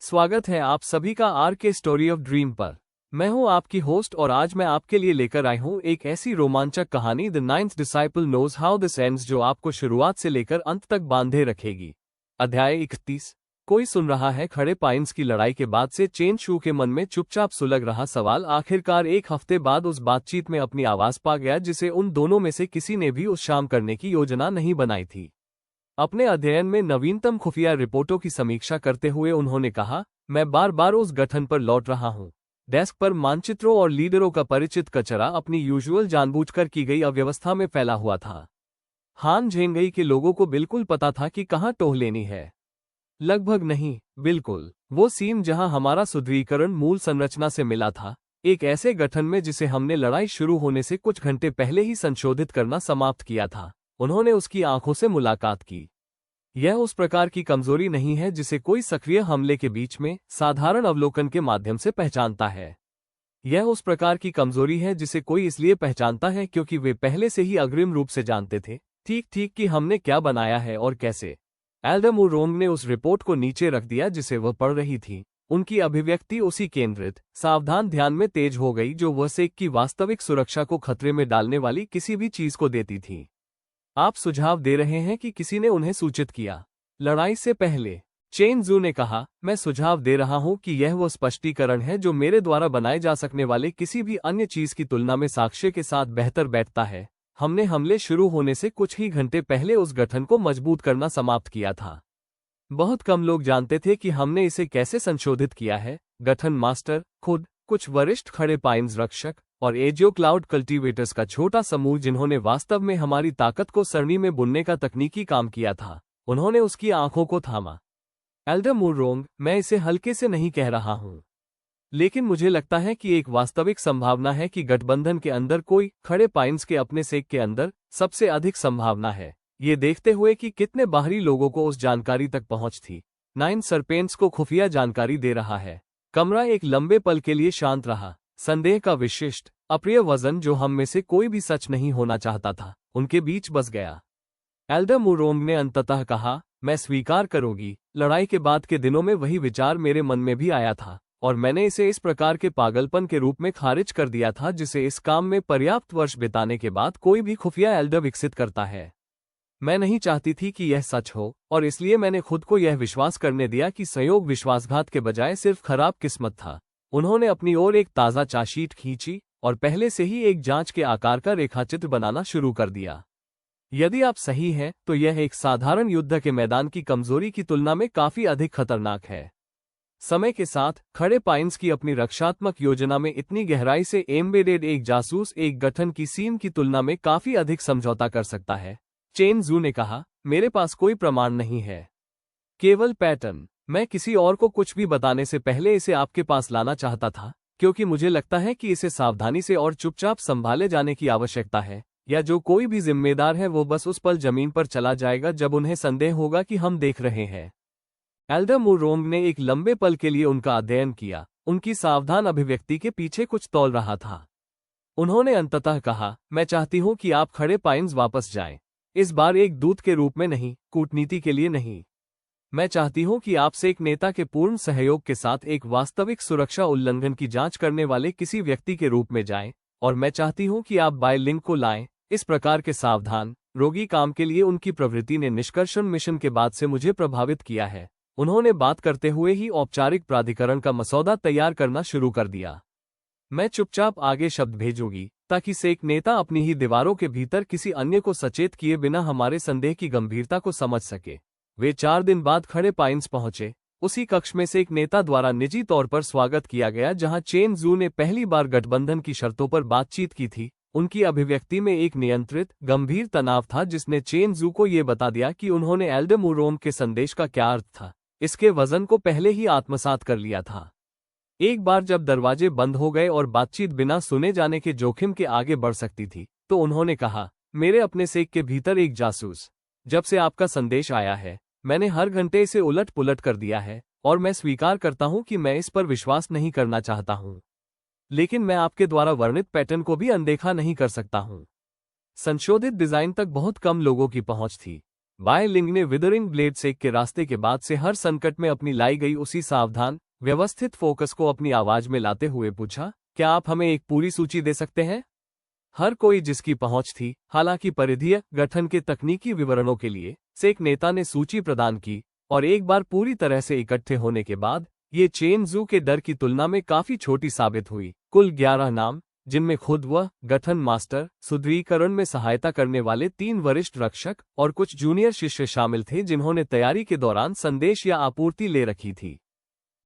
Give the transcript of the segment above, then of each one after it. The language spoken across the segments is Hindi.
स्वागत है आप सभी का आर के स्टोरी ऑफ ड्रीम पर। मैं हूं आपकी होस्ट और आज मैं आपके लिए लेकर आई हूं एक ऐसी रोमांचक कहानी the ninth disciple knows how this ends जो आपको शुरुआत से लेकर अंत तक बांधे रखेगी। अध्याय 31। कोई सुन रहा है। खड़े पाइन्स की लड़ाई के बाद से चेन शू के मन में चुपचाप सुलग रहा सवाल आखिरकार एक हफ्ते बाद उस बातचीत में अपनी आवाज पा गया जिसे उन दोनों में से किसी ने भी उस शाम करने की योजना नहीं बनाई थी। अपने अध्ययन में नवीनतम खुफिया रिपोर्टों की समीक्षा करते हुए उन्होंने कहा, मैं बार बार उस गठन पर लौट रहा हूं। डेस्क पर मानचित्रों और लीडरों का परिचित कचरा अपनी यूजुअल जानबूझकर की गई अव्यवस्था में फैला हुआ था। हान झेंगई के लोगों को बिल्कुल पता था कि कहां टोह लेनी है। लगभग नहीं, बिल्कुल वो सीन जहां हमारा सुदृढ़ीकरण मूल संरचना से मिला था, एक ऐसे गठन में जिसे हमने लड़ाई शुरू होने से कुछ घंटे पहले ही संशोधित करना समाप्त किया था। उन्होंने उसकी आंखों से मुलाकात की। यह उस प्रकार की कमजोरी नहीं है जिसे कोई सक्रिय हमले के बीच में साधारण अवलोकन के माध्यम से पहचानता है। यह उस प्रकार की कमजोरी है जिसे कोई इसलिए पहचानता है क्योंकि वे पहले से ही अग्रिम रूप से जानते थे ठीक कि हमने क्या बनाया है और कैसे। एल्डर ने उस रिपोर्ट को नीचे रख दिया जिसे वह पढ़ रही थी। उनकी अभिव्यक्ति उसी केंद्रित सावधान ध्यान में तेज हो गई जो वह सेक की वास्तविक सुरक्षा को खतरे में डालने वाली किसी भी चीज को देती थी। आप सुझाव दे रहे हैं कि किसी ने उन्हें सूचित किया लड़ाई से पहले, चेन जू ने कहा। मैं सुझाव दे रहा हूं कि यह वो स्पष्टीकरण है जो मेरे द्वारा बनाए जा सकने वाले किसी भी अन्य चीज की तुलना में साक्ष्य के साथ बेहतर बैठता है। हमने हमले शुरू होने से कुछ ही घंटे पहले उस गठन को मजबूत करना समाप्त किया था। बहुत कम लोग जानते थे कि हमने इसे कैसे संशोधित किया है। गठन मास्टर खुद, कुछ वरिष्ठ खड़े पाइन्स रक्षक और एजियो क्लाउड कल्टीवेटर्स का छोटा समूह जिन्होंने वास्तव में हमारी ताकत को सरणी में बुनने का तकनीकी काम किया था। उन्होंने उसकी आंखों को थामा। एल्डर मुरोंग, मैं इसे हल्के से नहीं कह रहा हूं, लेकिन मुझे लगता है कि एक वास्तविक संभावना है कि गठबंधन के अंदर कोई खड़े पाइन्स के अपने सेक के अंदर सबसे अधिक संभावना है, ये देखते हुए कि कितने बाहरी लोगों को उस जानकारी तक पहुंच थी। नाइन सरपेंट्स को खुफिया जानकारी दे रहा है। कमरा एक लंबे पल के लिए शांत रहा। संदेह का विशिष्ट अप्रिय वजन जो हम में से कोई भी सच नहीं होना चाहता था, उनके बीच बस गया। एल्डर मुरोंग ने अंततः कहा, मैं स्वीकार करूंगी, लड़ाई के बाद के दिनों में वही विचार मेरे मन में भी आया था और मैंने इसे इस प्रकार के पागलपन के रूप में खारिज कर दिया था जिसे इस काम में पर्याप्त वर्ष बिताने के बाद कोई भी खुफिया एल्डर विकसित करता है। मैं नहीं चाहती थी कि यह सच हो और इसलिए मैंने खुद को यह विश्वास करने दिया कि संयोग विश्वासघात के बजाय सिर्फ खराब किस्मत था। उन्होंने अपनी ओर एक ताज़ा चार्जशीट खींची और पहले से ही एक जांच के आकार का रेखाचित्र बनाना शुरू कर दिया। यदि आप सही हैं तो यह एक साधारण युद्ध के मैदान की कमजोरी की तुलना में काफी अधिक खतरनाक है। समय के साथ खड़े पाइन्स की अपनी रक्षात्मक योजना में इतनी गहराई से एम्बेडेड एक जासूस एक गठन की सीन की तुलना में काफी अधिक समझौता कर सकता है। चेन जू ने कहा, मेरे पास कोई प्रमाण नहीं है, केवल पैटर्न। मैं किसी और को कुछ भी बताने से पहले इसे आपके पास लाना चाहता था क्योंकि मुझे लगता है कि इसे सावधानी से और चुपचाप संभाले जाने की आवश्यकता है, या जो कोई भी जिम्मेदार है वो बस उस पल जमीन पर चला जाएगा जब उन्हें संदेह होगा कि हम देख रहे हैं। एल्डर मुरोंग ने एक लंबे पल के लिए उनका अध्ययन किया। उनकी सावधान अभिव्यक्ति के पीछे कुछ तौल रहा था। उन्होंने अंततः कहा, मैं चाहती हूं कि आप खड़े पाइन्स वापस जाएं। इस बार एक दूत के रूप में नहीं, कूटनीति के लिए नहीं। मैं चाहती हूं कि आपसे एक नेता के पूर्ण सहयोग के साथ एक वास्तविक सुरक्षा उल्लंघन की जांच करने वाले किसी व्यक्ति के रूप में जाएं, और मैं चाहती हूं कि आप बायलिंग को लाएं। इस प्रकार के सावधान रोगी काम के लिए उनकी प्रवृत्ति ने निष्कर्षण मिशन के बाद से मुझे प्रभावित किया है। उन्होंने बात करते हुए ही औपचारिक प्राधिकरण का मसौदा तैयार करना शुरू कर दिया। मैं चुपचाप आगे शब्द भेजूंगी ताकि सेक नेता अपनी ही दीवारों के भीतर किसी अन्य को सचेत किए बिना हमारे संदेह की गंभीरता को समझ सके। वे 4 दिन बाद खड़े पाइन्स पहुंचे। उसी कक्ष में से एक नेता द्वारा निजी तौर पर स्वागत किया गया जहां चेन जू ने पहली बार गठबंधन की शर्तों पर बातचीत की थी। उनकी अभिव्यक्ति में एक नियंत्रित गंभीर तनाव था जिसने चेन जू को यह बता दिया कि उन्होंने एल्डर मुरोंग के संदेश का क्या अर्थ था, इसके वजन को पहले ही आत्मसात कर लिया था। एक बार जब दरवाजे बंद हो गए और बातचीत बिना सुने जाने के जोखिम के आगे बढ़ सकती थी, तो उन्होंने कहा, मेरे अपने सेक के भीतर एक जासूस। जब से आपका संदेश आया है मैंने हर घंटे इसे उलट पुलट कर दिया है और मैं स्वीकार करता हूं कि मैं इस पर विश्वास नहीं करना चाहता हूं, लेकिन मैं आपके द्वारा वर्णित पैटर्न को भी अनदेखा नहीं कर सकता हूं। संशोधित डिजाइन तक बहुत कम लोगों की पहुंच थी। बाय लिंग ने विदरिंग ब्लेड सेक के रास्ते के बाद से हर संकट में अपनी लाई गई उसी सावधान व्यवस्थित फोकस को अपनी आवाज में लाते हुए पूछा, क्या आप हमें एक पूरी सूची दे सकते हैं? हर कोई जिसकी पहुंच थी, हालांकि परिधीय गठन के तकनीकी विवरणों के लिए सेक नेता ने सूची प्रदान की, और एक बार पूरी तरह से इकट्ठे होने के बाद ये चेन जू के डर की तुलना में काफी छोटी साबित हुई। कुल 11 नाम, जिनमें खुद वह, गठन मास्टर, सुदृढ़ीकरण में सहायता करने वाले 3 वरिष्ठ रक्षक और कुछ जूनियर शिष्य शामिल थे जिन्होंने तैयारी के दौरान संदेश या आपूर्ति ले रखी थी।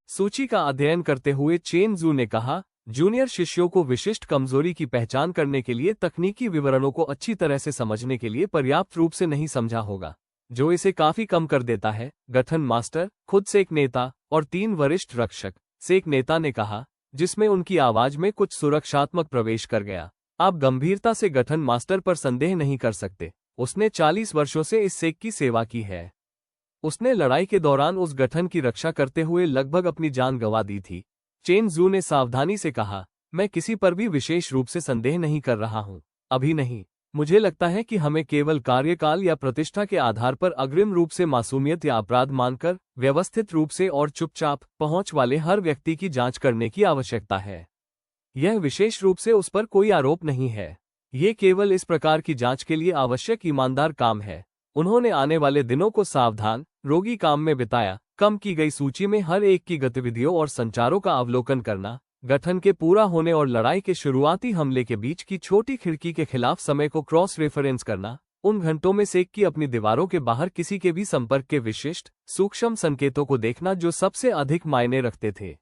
सूची का अध्ययन करते हुए चेन जू ने कहा, जूनियर शिष्यों को विशिष्ट कमजोरी की पहचान करने के लिए तकनीकी विवरणों को अच्छी तरह से समझने के लिए पर्याप्त रूप से नहीं समझा होगा, जो इसे काफी कम कर देता है। गठन मास्टर, खुद सेक नेता और 3 वरिष्ठ रक्षक, सेक नेता ने कहा, जिसमें उनकी आवाज में कुछ सुरक्षात्मक प्रवेश कर गया। आप गंभीरता से गठन मास्टर पर संदेह नहीं कर सकते। उसने 40 वर्षों से इस सेक की सेवा की है। उसने लड़ाई के दौरान उस गठन की रक्षा करते हुए लगभग अपनी जान गंवा दी थी। चेन जू ने सावधानी से कहा, मैं किसी पर भी विशेष रूप से संदेह नहीं कर रहा हूं, अभी नहीं। मुझे लगता है कि हमें केवल कार्यकाल या प्रतिष्ठा के आधार पर अग्रिम रूप से मासूमियत या अपराध मानकर व्यवस्थित रूप से और चुपचाप पहुंच वाले हर व्यक्ति की जांच करने की आवश्यकता है। यह विशेष रूप से उस पर कोई आरोप नहीं है। ये केवल इस प्रकार की जांच के लिए आवश्यक ईमानदार काम है। उन्होंने आने वाले दिनों को सावधान, रोगी काम में बिताया। कम की गई सूची में हर एक की गतिविधियों और संचारों का अवलोकन करना, गठन के पूरा होने और लड़ाई के शुरुआती हमले के बीच की छोटी खिड़की के खिलाफ समय को क्रॉस रेफरेंस करना, उन घंटों में सेक की अपनी दीवारों के बाहर किसी के भी संपर्क के विशिष्ट, सूक्ष्म संकेतों को देखना जो सबसे अधिक मायने रखते थे।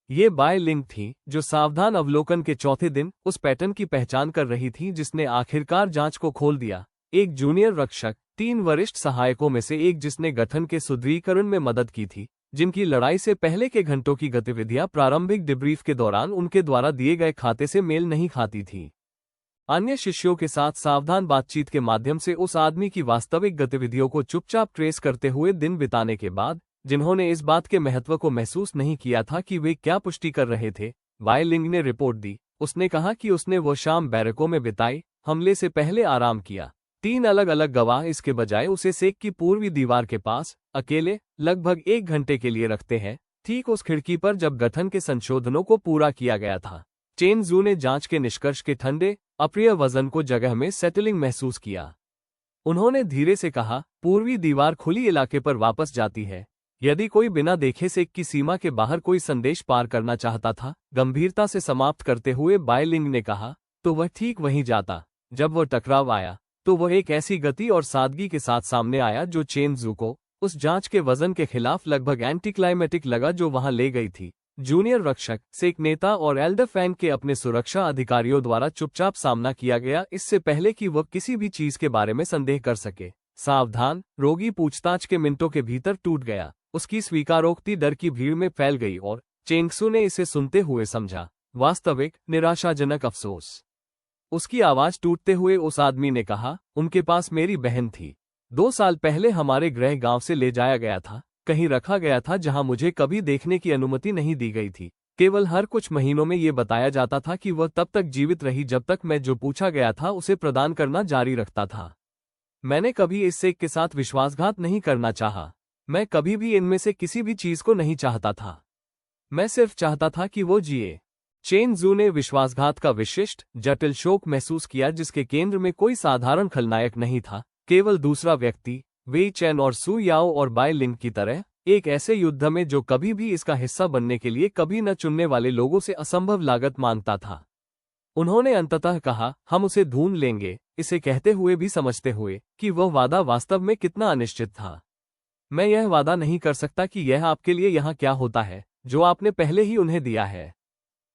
ये बाय लिंग थी, जो सावधान अवलोकन के चौथे दिन उस पैटर्न की पहचान कर रही थी जिसने आखिरकार जांच को खोल दिया। एक जूनियर रक्षक, 3 वरिष्ठ सहायकों में से एक जिसने गठन के सुदृढ़ीकरण में मदद की थी, जिनकी लड़ाई से पहले के घंटों की गतिविधियां प्रारंभिक डिब्रीफ के दौरान उनके द्वारा दिए गए खाते से मेल नहीं खाती थी। अन्य शिष्यों के साथ सावधान बातचीत के माध्यम से उस आदमी की वास्तविक गतिविधियों को चुपचाप ट्रेस करते हुए दिन बिताने के बाद, जिन्होंने इस बात के महत्व को महसूस नहीं किया था कि वे क्या पुष्टि कर रहे थे, बाय लिंग ने रिपोर्ट दी। उसने कहा कि उसने वो शाम बैरकों में बिताई, हमले से पहले आराम किया। 3 अलग अलग गवाह इसके बजाय उसे सेक की पूर्वी दीवार के पास अकेले लगभग 1 घंटे के लिए रखते हैं, ठीक उस खिड़की पर जब गठन के संशोधनों को पूरा किया गया था। चेन जू ने जांच के निष्कर्ष के ठंडे, अप्रिय वजन को जगह में सेटलिंग महसूस किया। उन्होंने धीरे से कहा, पूर्वी दीवार खुली इलाके पर वापस जाती है। यदि कोई बिना देखे सेक की सीमा के बाहर कोई संदेश पार करना चाहता था, गंभीरता से समाप्त करते हुए बाय लिंग ने कहा, तो वह ठीक वहीं जाता। जब वह टकराव आया, तो वह एक ऐसी गति और सादगी के साथ सामने आया जो चेन जू को उस जांच के वजन के खिलाफ लगभग एंटीक्लाइमेटिक लगा जो वहां ले गई थी। जूनियर रक्षक, सेक नेता और एल्डर फैन के अपने सुरक्षा अधिकारियों द्वारा चुपचाप सामना किया गया, इससे पहले कि वह किसी भी चीज के बारे में संदेह कर सके। सावधान, रोगी पूछताछ के मिनटों के भीतर टूट गया। उसकी स्वीकारोक्ति डर की भीड़ में फैल गई और चेंगसू ने इसे सुनते हुए समझा, वास्तविक निराशाजनक अफसोस। उसकी आवाज टूटते हुए उस आदमी ने कहा, उनके पास मेरी बहन थी। 2 साल पहले हमारे गृह गांव से ले जाया गया था, कहीं रखा गया था जहां मुझे कभी देखने की अनुमति नहीं दी गई थी। केवल हर कुछ महीनों में ये बताया जाता था कि वह तब तक जीवित रही जब तक मैं जो पूछा गया था उसे प्रदान करना जारी रखता था। मैंने कभी इस सेक के साथ विश्वासघात नहीं करना चाहा। मैं कभी भी इनमें से किसी भी चीज को नहीं चाहता था। मैं सिर्फ चाहता था कि वो जिए। चेन जू ने विश्वासघात का विशिष्ट, जटिल शोक महसूस किया जिसके केंद्र में कोई साधारण खलनायक नहीं था, केवल दूसरा व्यक्ति, वेई चैन और सू याओ और बाय लिंग की तरह, एक ऐसे युद्ध में जो कभी भी इसका हिस्सा बनने के लिए कभी न चुनने वाले लोगों से असंभव लागत मांगता था। उन्होंने अंततः कहा, हम उसे ढूंढ लेंगे, इसे कहते हुए भी समझते हुए कि वह वादा वास्तव में कितना अनिश्चित था। मैं यह वादा नहीं कर सकता कि यह आपके लिए यहाँ क्या होता है, जो आपने पहले ही उन्हें दिया है।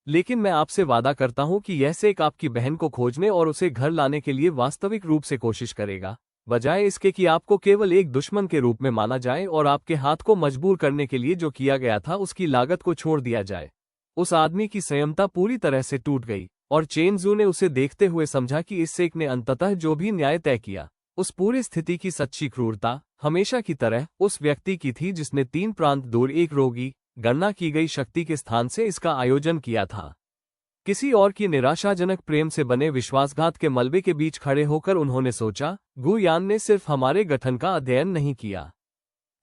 लेकिन मैं आपसे वादा करता हूं कि यह सेक आपकी बहन को खोजने और उसे घर लाने के लिए वास्तविक रूप से कोशिश करेगा, बजाय इसके कि आपको केवल एक दुश्मन के रूप में माना जाए और आपके हाथ को मजबूर करने के लिए जो किया गया था उसकी लागत को छोड़ दिया जाए। उस आदमी की संयमता पूरी तरह से टूट गई और चेन जू ने उसे देखते हुए समझा कि इस सेक ने अंततः जो भी न्याय तय किया, उस पूरी स्थिति की सच्ची क्रूरता हमेशा की तरह उस व्यक्ति की थी जिसने 3 प्रांत दूर एक रोगी, गणना की गई शक्ति के स्थान से इसका आयोजन किया था। किसी और की निराशाजनक प्रेम से बने विश्वासघात के मलबे के बीच खड़े होकर उन्होंने सोचा, गु यान ने सिर्फ हमारे गठन का अध्ययन नहीं किया,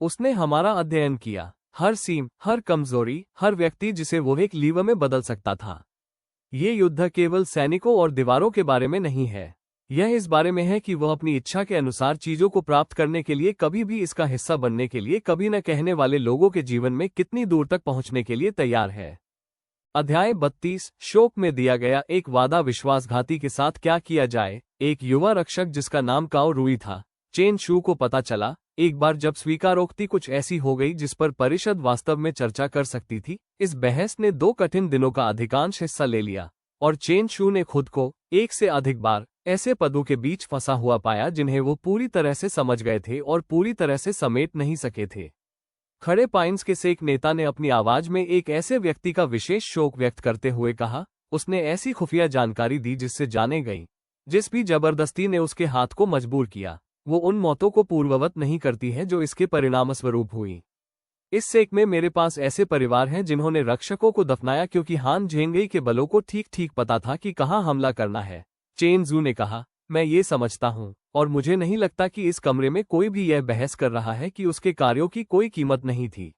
उसने हमारा अध्ययन किया। हर सीम, हर कमजोरी, हर व्यक्ति जिसे वो एक लीवर में बदल सकता था। ये युद्ध केवल सैनिकों और दीवारों के बारे में नहीं है, यह इस बारे में है कि वह अपनी इच्छा के अनुसार चीजों को प्राप्त करने के लिए, कभी भी इसका हिस्सा बनने के लिए, कभी न कहने वाले लोगों के जीवन में कितनी दूर तक पहुंचने के लिए तैयार है। अध्याय 32 शोक में दिया गया एक वादा। विश्वासघाती के साथ क्या किया जाए। एक युवा रक्षक जिसका नाम काओ रुई था, चेन शू को पता चला एक बार जब स्वीकारोक्ति कुछ ऐसी हो गई जिस पर परिषद वास्तव में चर्चा कर सकती थी। इस बहस ने 2 कठिन दिनों का अधिकांश हिस्सा ले लिया और चेन शू ने खुद को एक से अधिक बार ऐसे पदों के बीच फंसा हुआ पाया जिन्हें वो पूरी तरह से समझ गए थे और पूरी तरह से समेट नहीं सके थे। खड़े पाइन्स के से एक नेता ने अपनी आवाज में एक ऐसे व्यक्ति का विशेष शोक व्यक्त करते हुए कहा, उसने ऐसी खुफिया जानकारी दी जिससे जाने गई, जिस भी जबरदस्ती ने उसके हाथ को मजबूर किया, वो उन मौतों को पूर्ववत नहीं करती है जो इसके परिणामस्वरूप हुई। इस सेक में मेरे पास ऐसे परिवार हैं जिन्होंने रक्षकों को दफनाया क्योंकि हान झेंगई के बलों को ठीक ठीक पता था कि कहाँ हमला करना है। चेन जू ने कहा, मैं ये समझता हूँ और मुझे नहीं लगता कि इस कमरे में कोई भी यह बहस कर रहा है कि उसके कार्यों की कोई कीमत नहीं थी।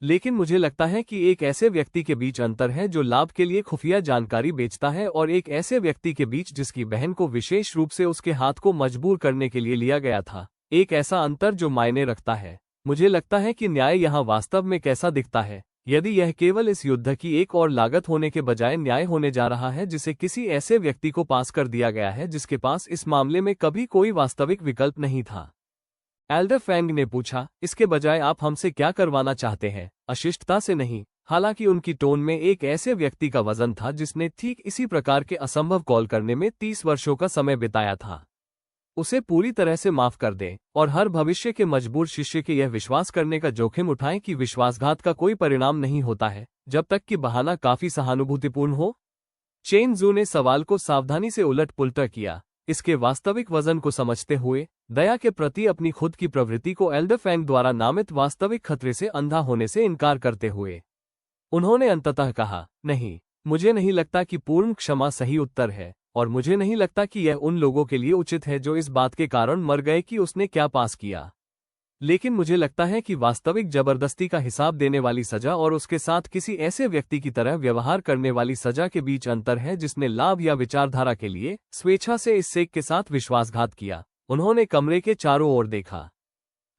लेकिन मुझे लगता है कि एक ऐसे व्यक्ति के बीच अंतर है जो लाभ के लिए खुफिया जानकारी बेचता है और एक ऐसे व्यक्ति के बीच जिसकी बहन को विशेष रूप से उसके हाथ को मजबूर करने के लिए लिया गया था। एक ऐसा अंतर जो मायने रखता है। मुझे लगता है कि न्याय यहाँ वास्तव में कैसा दिखता है। यदि यह केवल इस युद्ध की एक और लागत होने के बजाय न्याय होने जा रहा है जिसे किसी ऐसे व्यक्ति को पास कर दिया गया है जिसके पास इस मामले में कभी कोई वास्तविक विकल्प नहीं था। एल्डर फैंग ने पूछा, इसके बजाय आप हमसे क्या करवाना चाहते हैं? अशिष्टता से नहीं। हालांकि उनकी टोन में एक ऐसे व्यक्ति का वजन था जिसने ठीक इसी प्रकार के असंभव कॉल करने में 30 वर्षों का समय बिताया था। उसे पूरी तरह से माफ कर दें और हर भविष्य के मजबूर शिष्य के यह विश्वास करने का जोखिम उठाएं कि विश्वासघात का कोई परिणाम नहीं होता है जब तक कि बहाना काफी सहानुभूतिपूर्ण हो। चेन जू ने सवाल को सावधानी से उलट पुलट किया, इसके वास्तविक वजन को समझते हुए, दया के प्रति अपनी खुद की प्रवृत्ति को एल्डर फैंग द्वारा नामित वास्तविक खतरे से अंधा होने से इनकार करते हुए। उन्होंने अंततः कहा, नहीं, मुझे नहीं लगता कि पूर्ण क्षमा सही उत्तर है और मुझे नहीं लगता कि यह उन लोगों के लिए उचित है जो इस बात के कारण मर गए कि उसने क्या पास किया। लेकिन मुझे लगता है कि वास्तविक जबरदस्ती का हिसाब देने वाली सजा और उसके साथ किसी ऐसे व्यक्ति की तरह व्यवहार करने वाली सजा के बीच अंतर है जिसने लाभ या विचारधारा के लिए स्वेच्छा से इस सेक के साथ विश्वासघात किया। उन्होंने कमरे के चारों ओर देखा।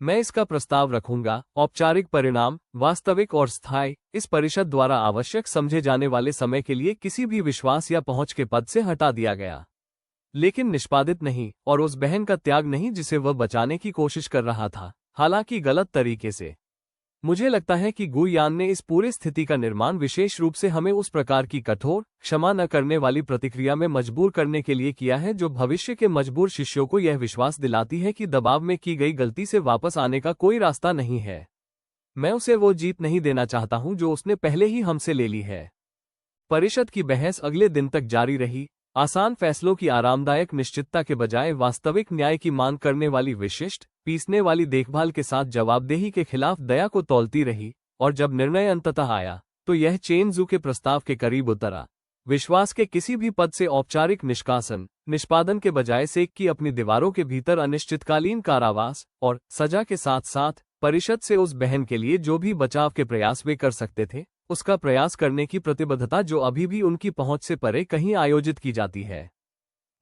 मैं इसका प्रस्ताव रखूंगा, औपचारिक परिणाम, वास्तविक और स्थायी, इस परिषद द्वारा आवश्यक समझे जाने वाले समय के लिए किसी भी विश्वास या पहुंच के पद से हटा दिया गया, लेकिन निष्पादित नहीं, और उस बहन का त्याग नहीं जिसे वह बचाने की कोशिश कर रहा था, हालांकि गलत तरीके से। मुझे लगता है कि गु यान ने इस पूरे स्थिति का निर्माण विशेष रूप से हमें उस प्रकार की कठोर, क्षमा न करने वाली प्रतिक्रिया में मजबूर करने के लिए किया है जो भविष्य के मजबूर शिष्यों को यह विश्वास दिलाती है कि दबाव में की गई गलती से वापस आने का कोई रास्ता नहीं है। मैं उसे वो जीत नहीं देना चाहता हूं जो उसने पहले ही हमसे ले ली है। परिषद की बहस अगले दिन तक जारी रही। आसान फैसलों की आरामदायक निश्चितता के बजाय वास्तविक न्याय की मांग करने वाली विशिष्ट, पीसने वाली देखभाल के साथ जवाबदेही के खिलाफ दया को तौलती रही, और जब निर्णय अंततः आया तो यह चेन जू के प्रस्ताव के करीब उतरा। विश्वास के किसी भी पद से औपचारिक निष्पादन के बजाय सेक की अपनी दीवारों के भीतर अनिश्चितकालीन कारावास और सजा के साथ साथ परिषद से उस बहन के लिए जो भी बचाव के प्रयास वे कर सकते थे उसका प्रयास करने की प्रतिबद्धता जो अभी भी उनकी पहुंच से परे कहीं आयोजित की जाती है।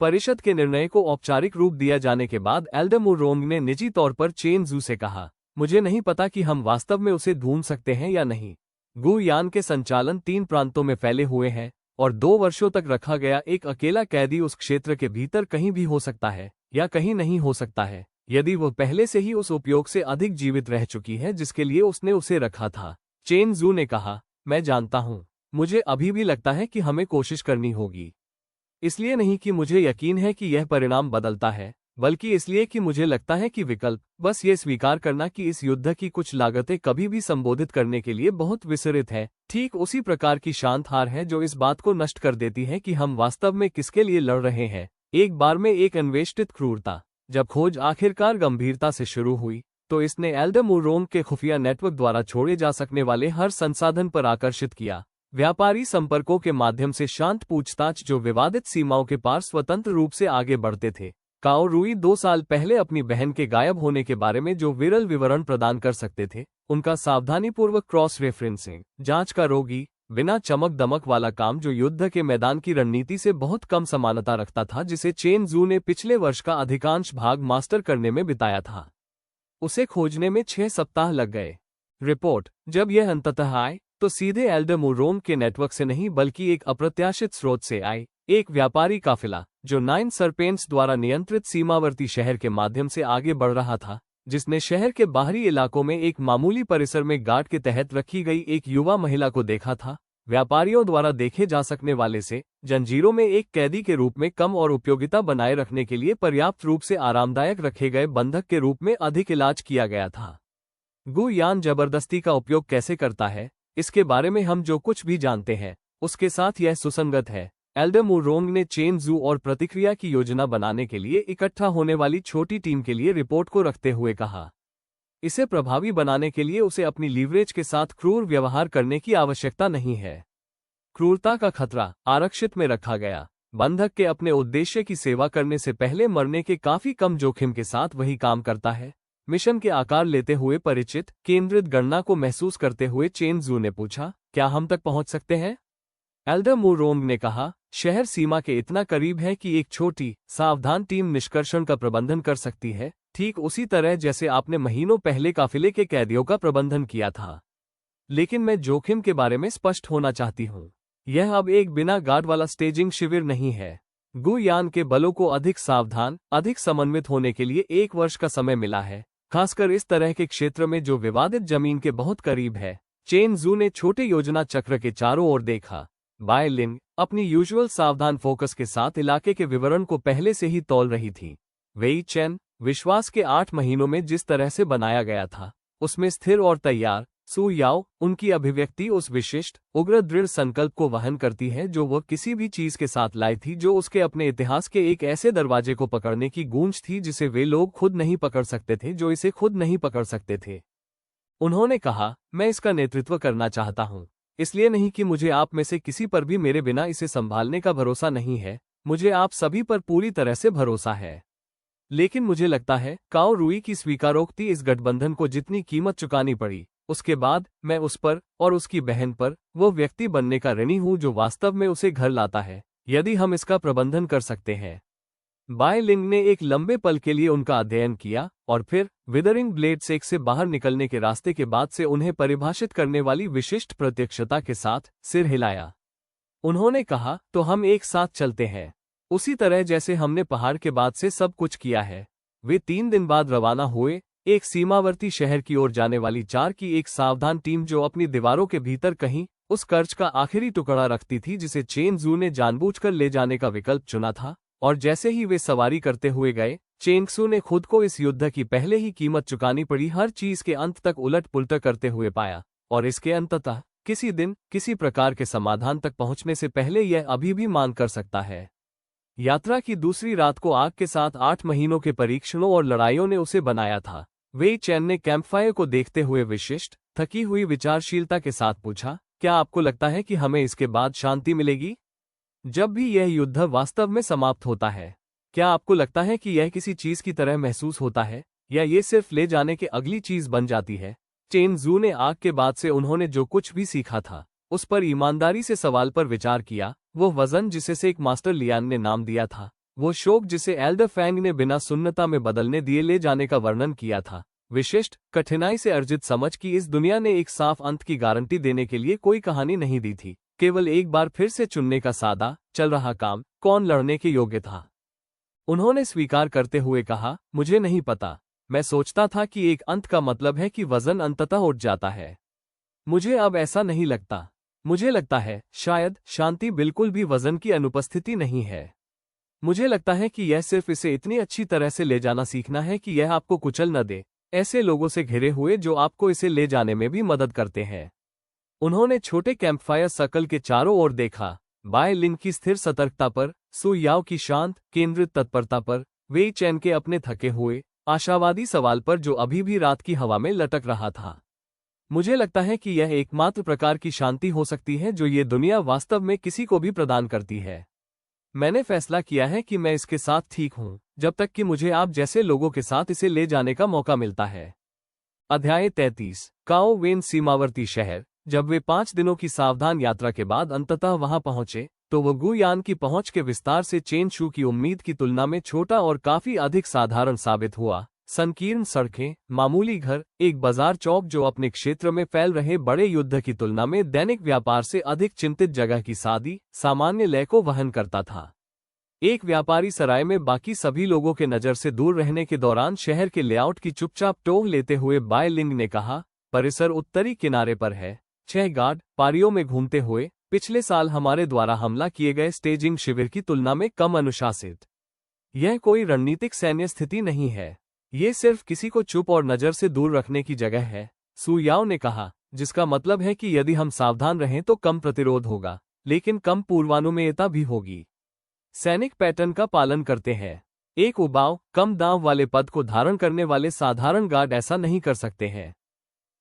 परिषद के निर्णय को औपचारिक रूप दिया जाने के बाद एल्डर मुरोंग ने निजी तौर पर चेन जू से कहा, मुझे नहीं पता कि हम वास्तव में उसे ढूंढ सकते हैं या नहीं। गु यान के संचालन 3 प्रांतों में फैले हुए हैं और 2 वर्षों तक रखा गया एक अकेला कैदी उस क्षेत्र के भीतर कहीं भी हो सकता है या कहीं नहीं हो सकता है, यदि वह पहले से ही उस उपयोग से अधिक जीवित रह चुकी है जिसके लिए उसने उसे रखा था। चेन जू ने कहा, मैं जानता हूं, मुझे अभी भी लगता है कि हमें कोशिश करनी होगी। इसलिए नहीं कि मुझे यकीन है कि यह परिणाम बदलता है, बल्कि इसलिए कि मुझे लगता है कि विकल्प बस ये स्वीकार करना कि इस युद्ध की कुछ लागतें कभी भी संबोधित करने के लिए बहुत विसरित है, ठीक उसी प्रकार की शांत हार है जो इस बात को नष्ट कर देती है कि हम वास्तव में किसके लिए लड़ रहे हैं। एक बार में एक अन्वेषित क्रूरता। जब खोज आखिरकार गंभीरता से शुरू हुई तो इसने एल्डर मुरोंग के खुफिया नेटवर्क द्वारा छोड़े जा सकने वाले हर संसाधन पर आकर्षित किया, व्यापारी संपर्कों के माध्यम से शांत पूछताछ जो विवादित सीमाओं के पार स्वतंत्र रूप से आगे बढ़ते थे। काओ रूई 2 साल पहले अपनी बहन के गायब होने के बारे में जो विरल विवरण प्रदान कर सकते थे, उनका सावधानीपूर्वक क्रॉस रेफरेंसिंग जांच का रोगी, बिना चमक दमक वाला काम जो युद्ध के मैदान की रणनीति से बहुत कम समानता रखता था, जिसे चेन जू ने पिछले वर्ष का अधिकांश भाग मास्टर करने में बिताया था। उसे खोजने में 6 सप्ताह लग गए। रिपोर्ट जब यह अंततः आए तो सीधे एल्डर मुरोंग के नेटवर्क से नहीं बल्कि एक अप्रत्याशित स्रोत से आई, एक व्यापारी काफिला जो 9 सरपेंट्स द्वारा नियंत्रित सीमावर्ती शहर के माध्यम से आगे बढ़ रहा था, जिसने शहर के बाहरी इलाकों में एक मामूली परिसर में गार्ड के तहत रखी गई एक युवा महिला को देखा था। व्यापारियों द्वारा देखे जा सकने वाले से जंजीरों में एक कैदी के रूप में कम और उपयोगिता बनाए रखने के लिए पर्याप्त रूप से आरामदायक रखे गए बंधक के रूप में अधिक इलाज किया गया था। गु यान जबरदस्ती का उपयोग कैसे करता है, इसके बारे में हम जो कुछ भी जानते हैं उसके साथ यह सुसंगत है। एल्डर मुरोंग ने चेन जू और प्रतिक्रिया की योजना बनाने के लिए इकट्ठा होने वाली छोटी टीम के लिए रिपोर्ट को रखते हुए कहा, इसे प्रभावी बनाने के लिए उसे अपनी लीवरेज के साथ क्रूर व्यवहार करने की आवश्यकता नहीं है। क्रूरता का खतरा आरक्षित में रखा गया बंधक के अपने उद्देश्य की सेवा करने से पहले मरने के काफी कम जोखिम के साथ वही काम करता है। मिशन के आकार लेते हुए परिचित केंद्रित गणना को महसूस करते हुए चेन जू ने पूछा, क्या हम तक पहुंच सकते हैं? एल्डर मुरोंग ने कहा, शहर सीमा के इतना करीब है कि एक छोटी सावधान टीम निष्कर्षण का प्रबंधन कर सकती है, ठीक उसी तरह जैसे आपने महीनों पहले काफिले के कैदियों का प्रबंधन किया था। लेकिन मैं जोखिम के बारे में स्पष्ट होना चाहती हूँ। यह अब एक बिना गार्ड वाला स्टेजिंग शिविर नहीं है। गु यान के बलों को अधिक सावधान, अधिक समन्वित होने के लिए 1 वर्ष का समय मिला है, खासकर इस तरह के क्षेत्र में जो विवादित जमीन के बहुत करीब है। चेन जू ने छोटे योजना चक्र के चारों ओर देखा। बाय लिंग अपनी यूजुअल सावधान फोकस के साथ इलाके के विवरण को पहले से ही तौल रही थी। वेई चेन विश्वास के 8 महीनों में जिस तरह से बनाया गया था उसमें स्थिर और तैयार। सु याओ उनकी अभिव्यक्ति उस विशिष्ट उग्र दृढ़ संकल्प को वहन करती है जो वह किसी भी चीज के साथ लाई थी, जो उसके अपने इतिहास के एक ऐसे दरवाजे को पकड़ने की गूंज थी जिसे वे लोग खुद नहीं पकड़ सकते थे, जो इसे खुद नहीं पकड़ सकते थे। उन्होंने कहा, मैं इसका नेतृत्व करना चाहता हूं, इसलिए नहीं कि मुझे आप में से किसी पर भी मेरे बिना इसे संभालने का भरोसा नहीं है, मुझे आप सभी पर पूरी तरह से भरोसा है। लेकिन मुझे लगता है काओ रूई की स्वीकारोक्ति इस गठबंधन को जितनी कीमत चुकानी पड़ी, उसके बाद मैं उस पर और उसकी बहन पर वो व्यक्ति बनने का ऋणी हूं जो वास्तव में उसे घर लाता है, यदि हम इसका प्रबंधन कर सकते हैं। बाय लिंग ने एक लंबे पल के लिए उनका अध्ययन किया और फिर विदरिंग ब्लेड सेक से बाहर निकलने के रास्ते के बाद से उन्हें परिभाषित करने वाली विशिष्ट प्रत्यक्षता के साथ सिर हिलाया। उन्होंने कहा, तो हम एक साथ चलते हैं, उसी तरह जैसे हमने पहाड़ के बाद से सब कुछ किया है। वे 3 दिन बाद रवाना हुए, एक सीमावर्ती शहर की ओर जाने वाली 4 की एक सावधान टीम जो अपनी दीवारों के भीतर कहीं उस कर्ज का आखिरी टुकड़ा रखती थी जिसे चेन जू ने जानबूझकर ले जाने का विकल्प चुना था। और जैसे ही वे सवारी करते हुए गए, चेंगसू ने खुद को इस युद्ध की पहले ही कीमत चुकानी पड़ी हर चीज के अंत तक उलट पुलट करते हुए पाया, और इसके अंततः किसी दिन किसी प्रकार के समाधान तक पहुंचने से पहले यह अभी भी मान कर सकता है। यात्रा की दूसरी रात को आग के साथ 8 महीनों के परीक्षणों और लड़ाइयों ने उसे बनाया था। वेई चैन ने कैंपफायर को देखते हुए विशिष्ट थकी हुई विचारशीलता के साथ पूछा, क्या आपको लगता है कि हमें इसके बाद शांति मिलेगी? जब भी यह युद्ध वास्तव में समाप्त होता है, क्या आपको लगता है कि यह किसी चीज की तरह महसूस होता है, या ये सिर्फ ले जाने के अगली चीज बन जाती है? चेन जू ने आग के बाद से उन्होंने जो कुछ भी सीखा था उस पर ईमानदारी से सवाल पर विचार किया। वो वजन जिसे से एक मास्टर लियान ने नाम दिया था, वो शोक जिसे एल्डर फैंग ने बिना सुन्नता में बदलने दिए ले जाने का वर्णन किया था, विशिष्ट कठिनाई से अर्जित समझ की इस दुनिया ने एक साफ अंत की गारंटी देने के लिए कोई कहानी नहीं दी थी, केवल एक बार फिर से चुनने का सादा चल रहा काम, कौन लड़ने के योग्य था। उन्होंने स्वीकार करते हुए कहा, मुझे नहीं पता, मैं सोचता था कि एक अंत का मतलब है कि वजन अंततः उठ जाता है। मुझे अब ऐसा नहीं लगता। मुझे लगता है शायद शांति बिल्कुल भी वजन की अनुपस्थिति नहीं है। मुझे लगता है कि यह सिर्फ इसे इतनी अच्छी तरह से ले जाना सीखना है कि यह आपको कुचल न दे, ऐसे लोगों से घिरे हुए जो आपको इसे ले जाने में भी मदद करते हैं। उन्होंने छोटे कैंपफायर सर्कल के चारों ओर देखा, बाय लिन की स्थिर सतर्कता पर, सु याओ की शांत केंद्रित तत्परता पर, वेई चैन के अपने थके हुए आशावादी सवाल पर जो अभी भी रात की हवा में लटक रहा था। मुझे लगता है कि यह एकमात्र प्रकार की शांति हो सकती है जो ये दुनिया वास्तव में किसी को भी प्रदान करती है। मैंने फैसला किया है कि मैं इसके साथ ठीक हूं, जब तक कि मुझे आप जैसे लोगों के साथ इसे ले जाने का मौका मिलता है। अध्याय 33। काओ वेन सीमावर्ती शहर। जब वे 5 दिनों की सावधान यात्रा के बाद अंततः वहां पहुंचे, तो वो गुयान की पहुंच के विस्तार से चेन शू की उम्मीद की तुलना में छोटा और काफी अधिक साधारण साबित हुआ। संकीर्ण सड़कें, मामूली घर, एक बाजार चौक जो अपने क्षेत्र में फैल रहे बड़े युद्ध की तुलना में दैनिक व्यापार से अधिक चिंतित जगह की सामान्य लय को वहन करता था। एक व्यापारी सराय में बाकी सभी लोगों के नज़र से दूर रहने के दौरान शहर के लेआउट की चुपचाप टोह लेते हुए बाय लिंग ने कहा, परिसर उत्तरी किनारे पर है। 6 गार्ड पारियों में घूमते हुए, पिछले साल हमारे द्वारा हमला किए गए स्टेजिंग शिविर की तुलना में कम अनुशासित। यह कोई रणनीतिक सैन्य स्थिति नहीं है, ये सिर्फ किसी को चुप और नज़र से दूर रखने की जगह है, सु याओ ने कहा, जिसका मतलब है कि यदि हम सावधान रहें तो कम प्रतिरोध होगा, लेकिन कम पूर्वानुमेयता भी होगी। सैनिक पैटर्न का पालन करते हैं। एक उबाऊ, कम दांव वाले पद को धारण करने वाले साधारण गार्ड ऐसा नहीं कर सकते हैं।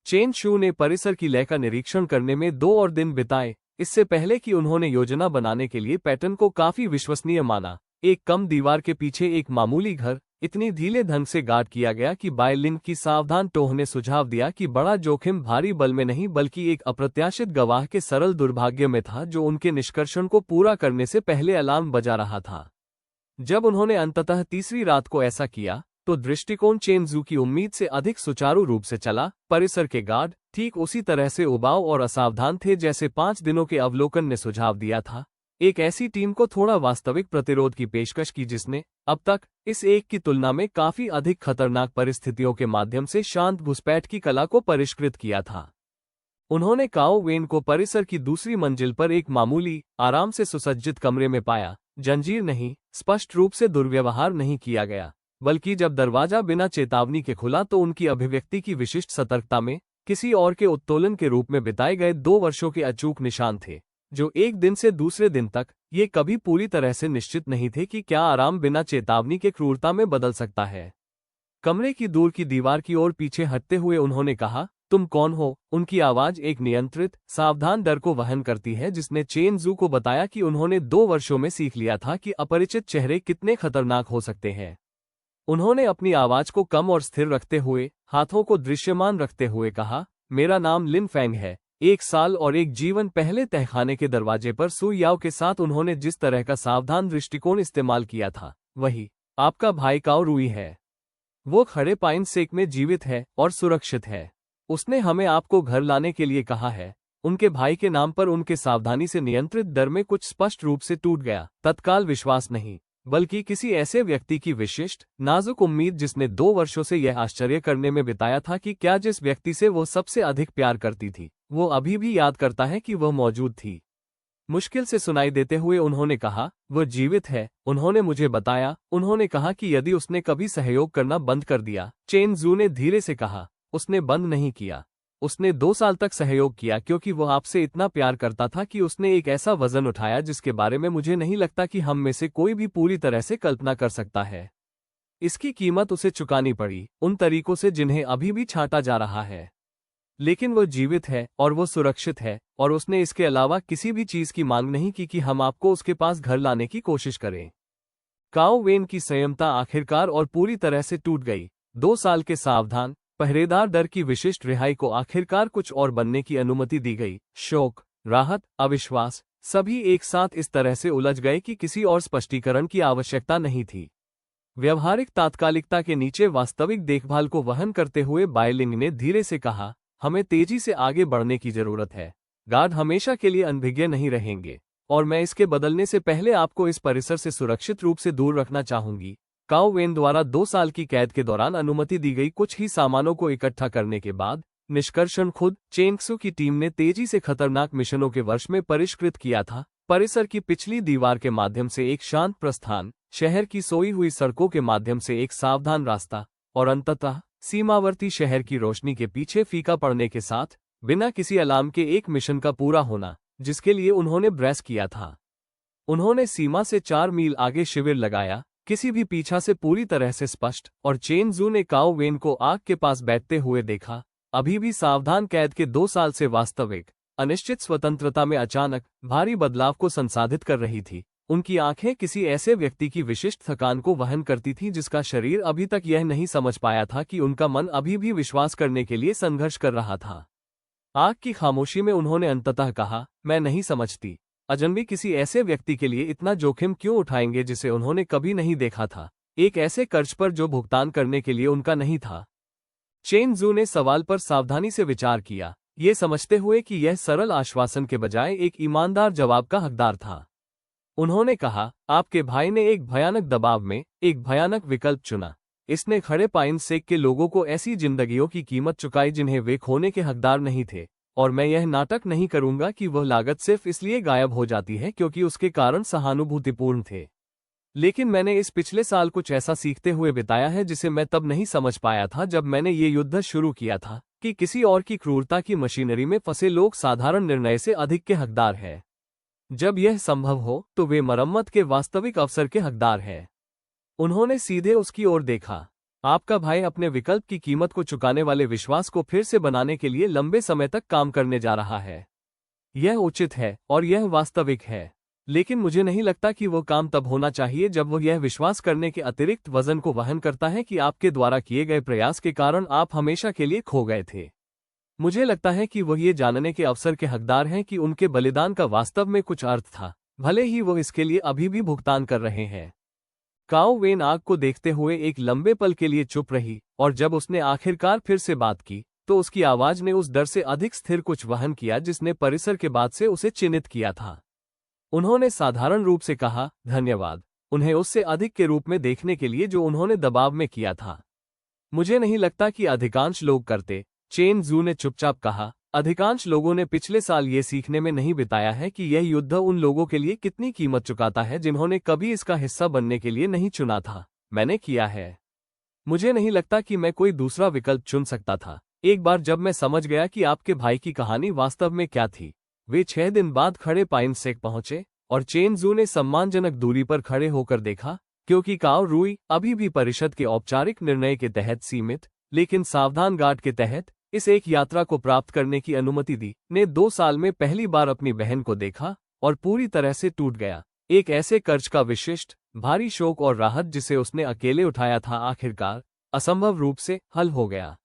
चेन शू ने परिसर की लय का निरीक्षण करने में 2 और दिन बिताए, इससे पहले कि उन्होंने योजना बनाने के लिए पैटर्न को काफी विश्वसनीय माना। एक कम दीवार के पीछे एक मामूली घर, इतनी ढीले ढंग से गार्ड किया गया कि बायलिन की सावधान टोह ने सुझाव दिया कि बड़ा जोखिम भारी बल में नहीं बल्कि एक अप्रत्याशित गवाह के सरल दुर्भाग्य में था जो उनके निष्कर्षण को पूरा करने से पहले अलार्म बजा रहा था। जब उन्होंने अंततः तीसरी रात को ऐसा किया, तो दृष्टिकोण चेनजू की उम्मीद से अधिक सुचारू रूप से चला। परिसर के गार्ड ठीक उसी तरह से उबाऊ और असावधान थे जैसे 5 दिनों के अवलोकन ने सुझाव दिया था। एक ऐसी टीम को थोड़ा वास्तविक प्रतिरोध की पेशकश की जिसने अब तक इस एक की तुलना में काफी अधिक खतरनाक परिस्थितियों के माध्यम से शांत घुसपैठ की कला को परिष्कृत किया था। उन्होंने काओ वेन को परिसर की दूसरी मंजिल पर एक मामूली, आराम से सुसज्जित कमरे में पाया। जंजीर नहीं, स्पष्ट रूप से दुर्व्यवहार नहीं किया गया, बल्कि जब दरवाजा बिना चेतावनी के खुला तो उनकी अभिव्यक्ति की विशिष्ट सतर्कता में किसी और के उत्तोलन के रूप में बिताए गए 2 वर्षों के अचूक निशान थे, जो एक दिन से दूसरे दिन तक ये कभी पूरी तरह से निश्चित नहीं थे कि क्या आराम बिना चेतावनी के क्रूरता में बदल सकता है। कमरे की दूर की दीवार की ओर पीछे हटते हुए उन्होंने कहा, तुम कौन हो? उनकी आवाज एक नियंत्रित, सावधान डर को वहन करती है जिसने चेन जू को बताया कि उन्होंने 2 वर्षों में सीख लिया था कि अपरिचित चेहरे कितने खतरनाक हो सकते हैं। उन्होंने अपनी आवाज को कम और स्थिर रखते हुए, हाथों को दृश्यमान रखते हुए कहा, मेरा नाम लिन फैंग है। 1 साल और 1 जीवन पहले तहखाने के दरवाजे पर सु याओ के साथ उन्होंने जिस तरह का सावधान दृष्टिकोण इस्तेमाल किया था, वही आपका भाई काओ रुई है। वो खड़े पाइन सेक में जीवित है और सुरक्षित है। उसने हमें आपको घर लाने के लिए कहा है। उनके भाई के नाम पर उनके सावधानी से नियंत्रित डर में कुछ स्पष्ट रूप से टूट गया। तत्काल विश्वास नहीं, बल्कि किसी ऐसे व्यक्ति की विशिष्ट, नाजुक उम्मीद जिसने 2 वर्षों से यह आश्चर्य करने में बिताया था कि क्या जिस व्यक्ति से वो सबसे अधिक प्यार करती थी, वो अभी भी याद करता है कि वह मौजूद थी। मुश्किल से सुनाई देते हुए उन्होंने कहा, वह जीवित है। उन्होंने मुझे बताया। उन्होंने कहा कि यदि उसने कभी सहयोग करना बंद कर दिया। चेन जू ने धीरे से कहा, उसने बंद नहीं किया। उसने 2 साल तक सहयोग किया क्योंकि वह आपसे इतना प्यार करता था कि उसने एक ऐसा वजन उठाया जिसके बारे में मुझे नहीं लगता कि हम में से कोई भी पूरी तरह से कल्पना कर सकता है। इसकी कीमत उसे चुकानी पड़ी, उन तरीकों से जिन्हें अभी भी छांटा जा रहा है। लेकिन वो जीवित है और वो सुरक्षित है, और उसने इसके अलावा किसी भी चीज की मांग नहीं की कि हम आपको उसके पास घर लाने की कोशिश करें। काओ वेन की संयमता आखिरकार और पूरी तरह से टूट गई। 2 साल के सावधान, पहरेदार डर की विशिष्ट रिहाई को आखिरकार कुछ और बनने की अनुमति दी गई। शोक, राहत, अविश्वास, सभी एक साथ इस तरह से उलझ गए कि किसी और स्पष्टीकरण की आवश्यकता नहीं थी। व्यवहारिक तात्कालिकता के नीचे वास्तविक देखभाल को वहन करते हुए बायलिंग ने धीरे से कहा, हमें तेजी से आगे बढ़ने की जरूरत है। गार्ड हमेशा के लिए अनभिज्ञ नहीं रहेंगे, और मैं इसके बदलने से पहले आपको इस परिसर से सुरक्षित रूप से दूर रखना चाहूंगी। काओ वेन द्वारा 2 साल की कैद के दौरान अनुमति दी गई कुछ ही सामानों को इकट्ठा करने के बाद, निष्कर्षण खुद चेंगसू की टीम ने तेजी से खतरनाक मिशनों के वर्ष में परिष्कृत किया था। परिसर की पिछली दीवार के माध्यम से एक शांत प्रस्थान, शहर की सोई हुई सड़कों के माध्यम से एक सावधान रास्ता, और अंततः सीमावर्ती शहर की रोशनी के पीछे फीका पड़ने के साथ, बिना किसी अलार्म के एक मिशन का पूरा होना, जिसके लिए उन्होंने ब्रेस किया था। उन्होंने सीमा से 4 मील आगे शिविर लगाया, किसी भी पीछा से पूरी तरह से स्पष्ट, और चेन जू ने काओ वेन को आग के पास बैठते हुए देखा, अभी भी सावधान कैद के 2 साल से वास्तविक अनिश्चित स्वतंत्रता में अचानक भारी बदलाव को संसाधित कर रही थी। उनकी आंखें किसी ऐसे व्यक्ति की विशिष्ट थकान को वहन करती थीं जिसका शरीर अभी तक यह नहीं समझ पाया था कि उनका मन अभी भी विश्वास करने के लिए संघर्ष कर रहा था। आग की खामोशी में उन्होंने अंततः कहा, मैं नहीं समझती, अजनबी किसी ऐसे व्यक्ति के लिए इतना जोखिम क्यों उठाएंगे जिसे उन्होंने कभी नहीं देखा था, एक ऐसे कर्ज पर जो भुगतान करने के लिए उनका नहीं था। चेन जू ने सवाल पर सावधानी से विचार किया, ये समझते हुए कि यह सरल आश्वासन के बजाय एक ईमानदार जवाब का हकदार था। उन्होंने कहा, आपके भाई ने एक भयानक दबाव में एक भयानक विकल्प चुना। इसने खड़े पाइन सेक के लोगों को ऐसी जिंदगियों की कीमत चुकाई जिन्हें वे खोने के हकदार नहीं थे, और मैं यह नाटक नहीं करूंगा कि वह लागत सिर्फ इसलिए गायब हो जाती है क्योंकि उसके कारण सहानुभूतिपूर्ण थे। लेकिन मैंने इस पिछले साल कुछ ऐसा सीखते हुए बिताया है जिसे मैं तब नहीं समझ पाया था जब मैंने ये युद्ध शुरू किया था, कि किसी और की क्रूरता की मशीनरी में फंसे लोग साधारण निर्णय से अधिक के हकदार हैं। जब यह संभव हो तो वे मरम्मत के वास्तविक अवसर के हकदार हैं। उन्होंने सीधे उसकी ओर देखा। आपका भाई अपने विकल्प की कीमत को चुकाने वाले विश्वास को फिर से बनाने के लिए लंबे समय तक काम करने जा रहा है। यह उचित है और यह वास्तविक है, लेकिन मुझे नहीं लगता कि वो काम तब होना चाहिए जब वो यह विश्वास करने के अतिरिक्त वजन को वहन करता है कि आपके द्वारा किए गए प्रयास के कारण आप हमेशा के लिए खो गए थे। मुझे लगता है कि वह ये जानने के अवसर के हकदार हैं कि उनके बलिदान का वास्तव में कुछ अर्थ था, भले ही वो इसके लिए अभी भी भुगतान कर रहे हैं। काओ वेन आग को देखते हुए एक लंबे पल के लिए चुप रही, और जब उसने आखिरकार फिर से बात की तो उसकी आवाज ने उस डर से अधिक स्थिर कुछ वहन किया जिसने परिसर के बाद से उसे चिन्हित किया था। उन्होंने साधारण रूप से कहा, धन्यवाद, उन्हें उससे अधिक के रूप में देखने के लिए जो उन्होंने दबाव में किया था। मुझे नहीं लगता कि अधिकांश लोग करते, चेन जू ने चुपचाप कहा। अधिकांश लोगों ने पिछले साल ये सीखने में नहीं बिताया है कि यह युद्ध उन लोगों के लिए कितनी कीमत चुकाता है जिन्होंने कभी इसका हिस्सा बनने के लिए नहीं चुना था। मैंने किया है। मुझे नहीं लगता कि मैं कोई दूसरा विकल्प चुन सकता था। एक बार जब मैं समझ गया कि आपके भाई की कहानी वास्तव में क्या थी। वे 6 दिन बाद खड़े पाइन सेक पहुंचे, और चेन जू ने सम्मानजनक दूरी पर खड़े होकर देखा, क्योंकि काओ रूई अभी भी परिषद के औपचारिक निर्णय के तहत सीमित, लेकिन सावधान गार्ड के तहत इस एक यात्रा को प्राप्त करने की अनुमति दी, ने 2 साल में पहली बार अपनी बहन को देखा और पूरी तरह से टूट गया। एक ऐसे कर्ज का विशिष्ट भारी शोक और राहत जिसे उसने अकेले उठाया था आखिरकार असंभव रूप से हल हो गया।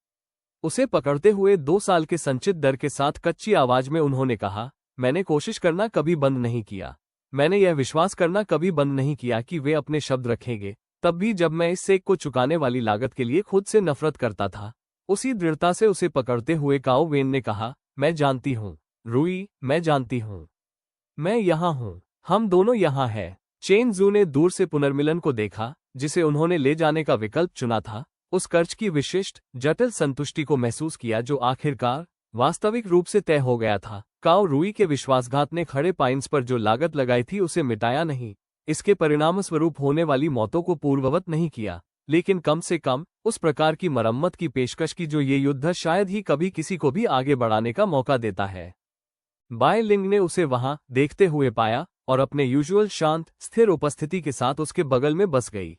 उसे पकड़ते हुए 2 साल के संचित डर के साथ कच्ची आवाज में उन्होंने कहा, मैंने कोशिश करना कभी बंद नहीं किया। मैंने यह विश्वास करना कभी बंद नहीं किया कि वे अपने शब्द रखेंगे, तब भी जब मैं इस सेक को चुकाने वाली लागत के लिए खुद से नफरत करता था। उसी दृढ़ता से उसे पकड़ते हुए काओ वेन ने कहा, मैं जानती हूँ रूई, मैं जानती हूँ। मैं यहाँ हूँ, हम दोनों यहाँ हैं। चेन जू ने दूर से पुनर्मिलन को देखा जिसे उन्होंने ले जाने का विकल्प चुना था, उस कर्ज की विशिष्ट जटिल संतुष्टि को महसूस किया जो आखिरकार वास्तविक रूप से तय हो गया था। काओ रूई के विश्वासघात ने खड़े पाइन्स पर जो लागत लगाई थी उसे मिटाया नहीं, इसके परिणामस्वरूप होने वाली मौतों को पूर्ववत नहीं किया, लेकिन कम से कम उस प्रकार की मरम्मत की पेशकश की जो ये युद्ध शायद ही कभी किसी को भी आगे बढ़ाने का मौका देता है। बाय लिंग ने उसे वहां देखते हुए पाया और अपने यूजुअल शांत स्थिर उपस्थिति के साथ उसके बगल में बस गई।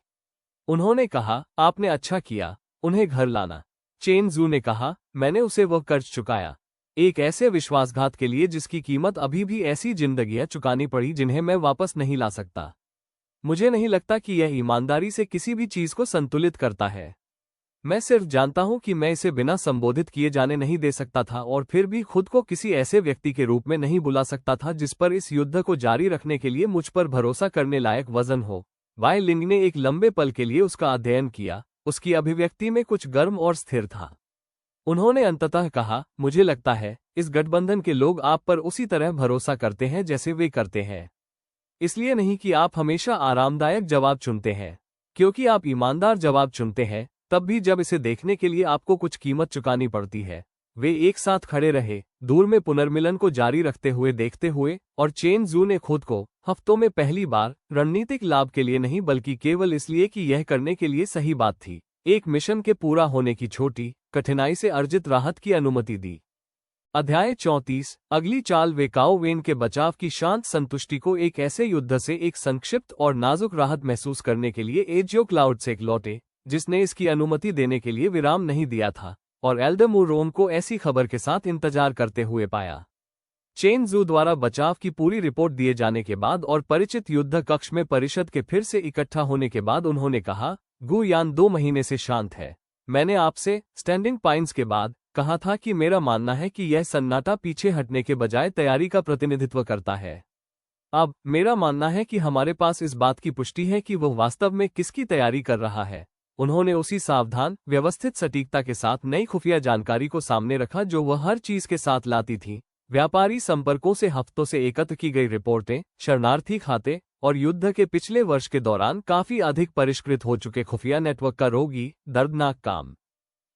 उन्होंने कहा, आपने अच्छा किया उन्हें घर लाना। चेन जू ने कहा, मैंने उसे वह कर्ज चुकाया, एक ऐसे विश्वासघात के लिए जिसकी कीमत अभी भी ऐसी जिंदगियां चुकानी पड़ी जिन्हें मैं वापस नहीं ला सकता। मुझे नहीं लगता कि यह ईमानदारी से किसी भी चीज को संतुलित करता है। मैं सिर्फ जानता हूं कि मैं इसे बिना संबोधित किए जाने नहीं दे सकता था और फिर भी खुद को किसी ऐसे व्यक्ति के रूप में नहीं बुला सकता था जिस पर इस युद्ध को जारी रखने के लिए मुझ पर भरोसा करने लायक वजन हो। वाई लिंग ने एक लंबे पल के लिए उसका अध्ययन किया, उसकी अभिव्यक्ति में कुछ गर्म और स्थिर था। उन्होंने अंततः कहा, मुझे लगता है इस गठबंधन के लोग आप पर उसी तरह भरोसा करते हैं जैसे वे करते हैं। इसलिए नहीं कि आप हमेशा आरामदायक जवाब चुनते हैं, क्योंकि आप ईमानदार जवाब चुनते हैं, तब भी जब इसे देखने के लिए आपको कुछ कीमत चुकानी पड़ती है। वे एक साथ खड़े रहे, दूर में पुनर्मिलन को जारी रखते हुए देखते हुए, और चेन जू ने खुद को हफ्तों में पहली बार रणनीतिक लाभ के लिए नहीं बल्कि केवल इसलिए कि यह करने के लिए सही बात थी, एक मिशन के पूरा होने की छोटी कठिनाई से अर्जित राहत की अनुमति दी। अध्याय 34। अगली चाल वे काओ वेन के बचाव की शांत संतुष्टि को एक ऐसे युद्ध से एक संक्षिप्त और नाजुक राहत महसूस करने के लिए एजियो क्लाउड से लौटे जिसने इसकी अनुमति देने के लिए विराम नहीं दिया था। और एल्डर को ऐसी खबर के साथ इंतजार करते हुए पाया। चेन जू द्वारा बचाव की पूरी रिपोर्ट दिए जाने के बाद और परिचित युद्ध कक्ष में परिषद के फिर से इकट्ठा होने के बाद उन्होंने कहा, गु यान 2 महीने से शांत है। मैंने आपसे स्टैंडिंग पाइंस के बाद कहा था कि मेरा मानना है कि यह सन्नाटा पीछे हटने के बजाय तैयारी का प्रतिनिधित्व करता है। अब मेरा मानना है कि हमारे पास इस बात की पुष्टि है कि वह वास्तव में किसकी तैयारी कर रहा है। उन्होंने उसी सावधान, व्यवस्थित सटीकता के साथ नई खुफिया जानकारी को सामने रखा जो वह हर चीज के साथ लाती थी। व्यापारी संपर्कों से हफ्तों से एकत्र की गई रिपोर्टें, शरणार्थी खाते और युद्ध के पिछले वर्ष के दौरान काफी अधिक परिष्कृत हो चुके खुफिया नेटवर्क का रोगी, दर्दनाक काम।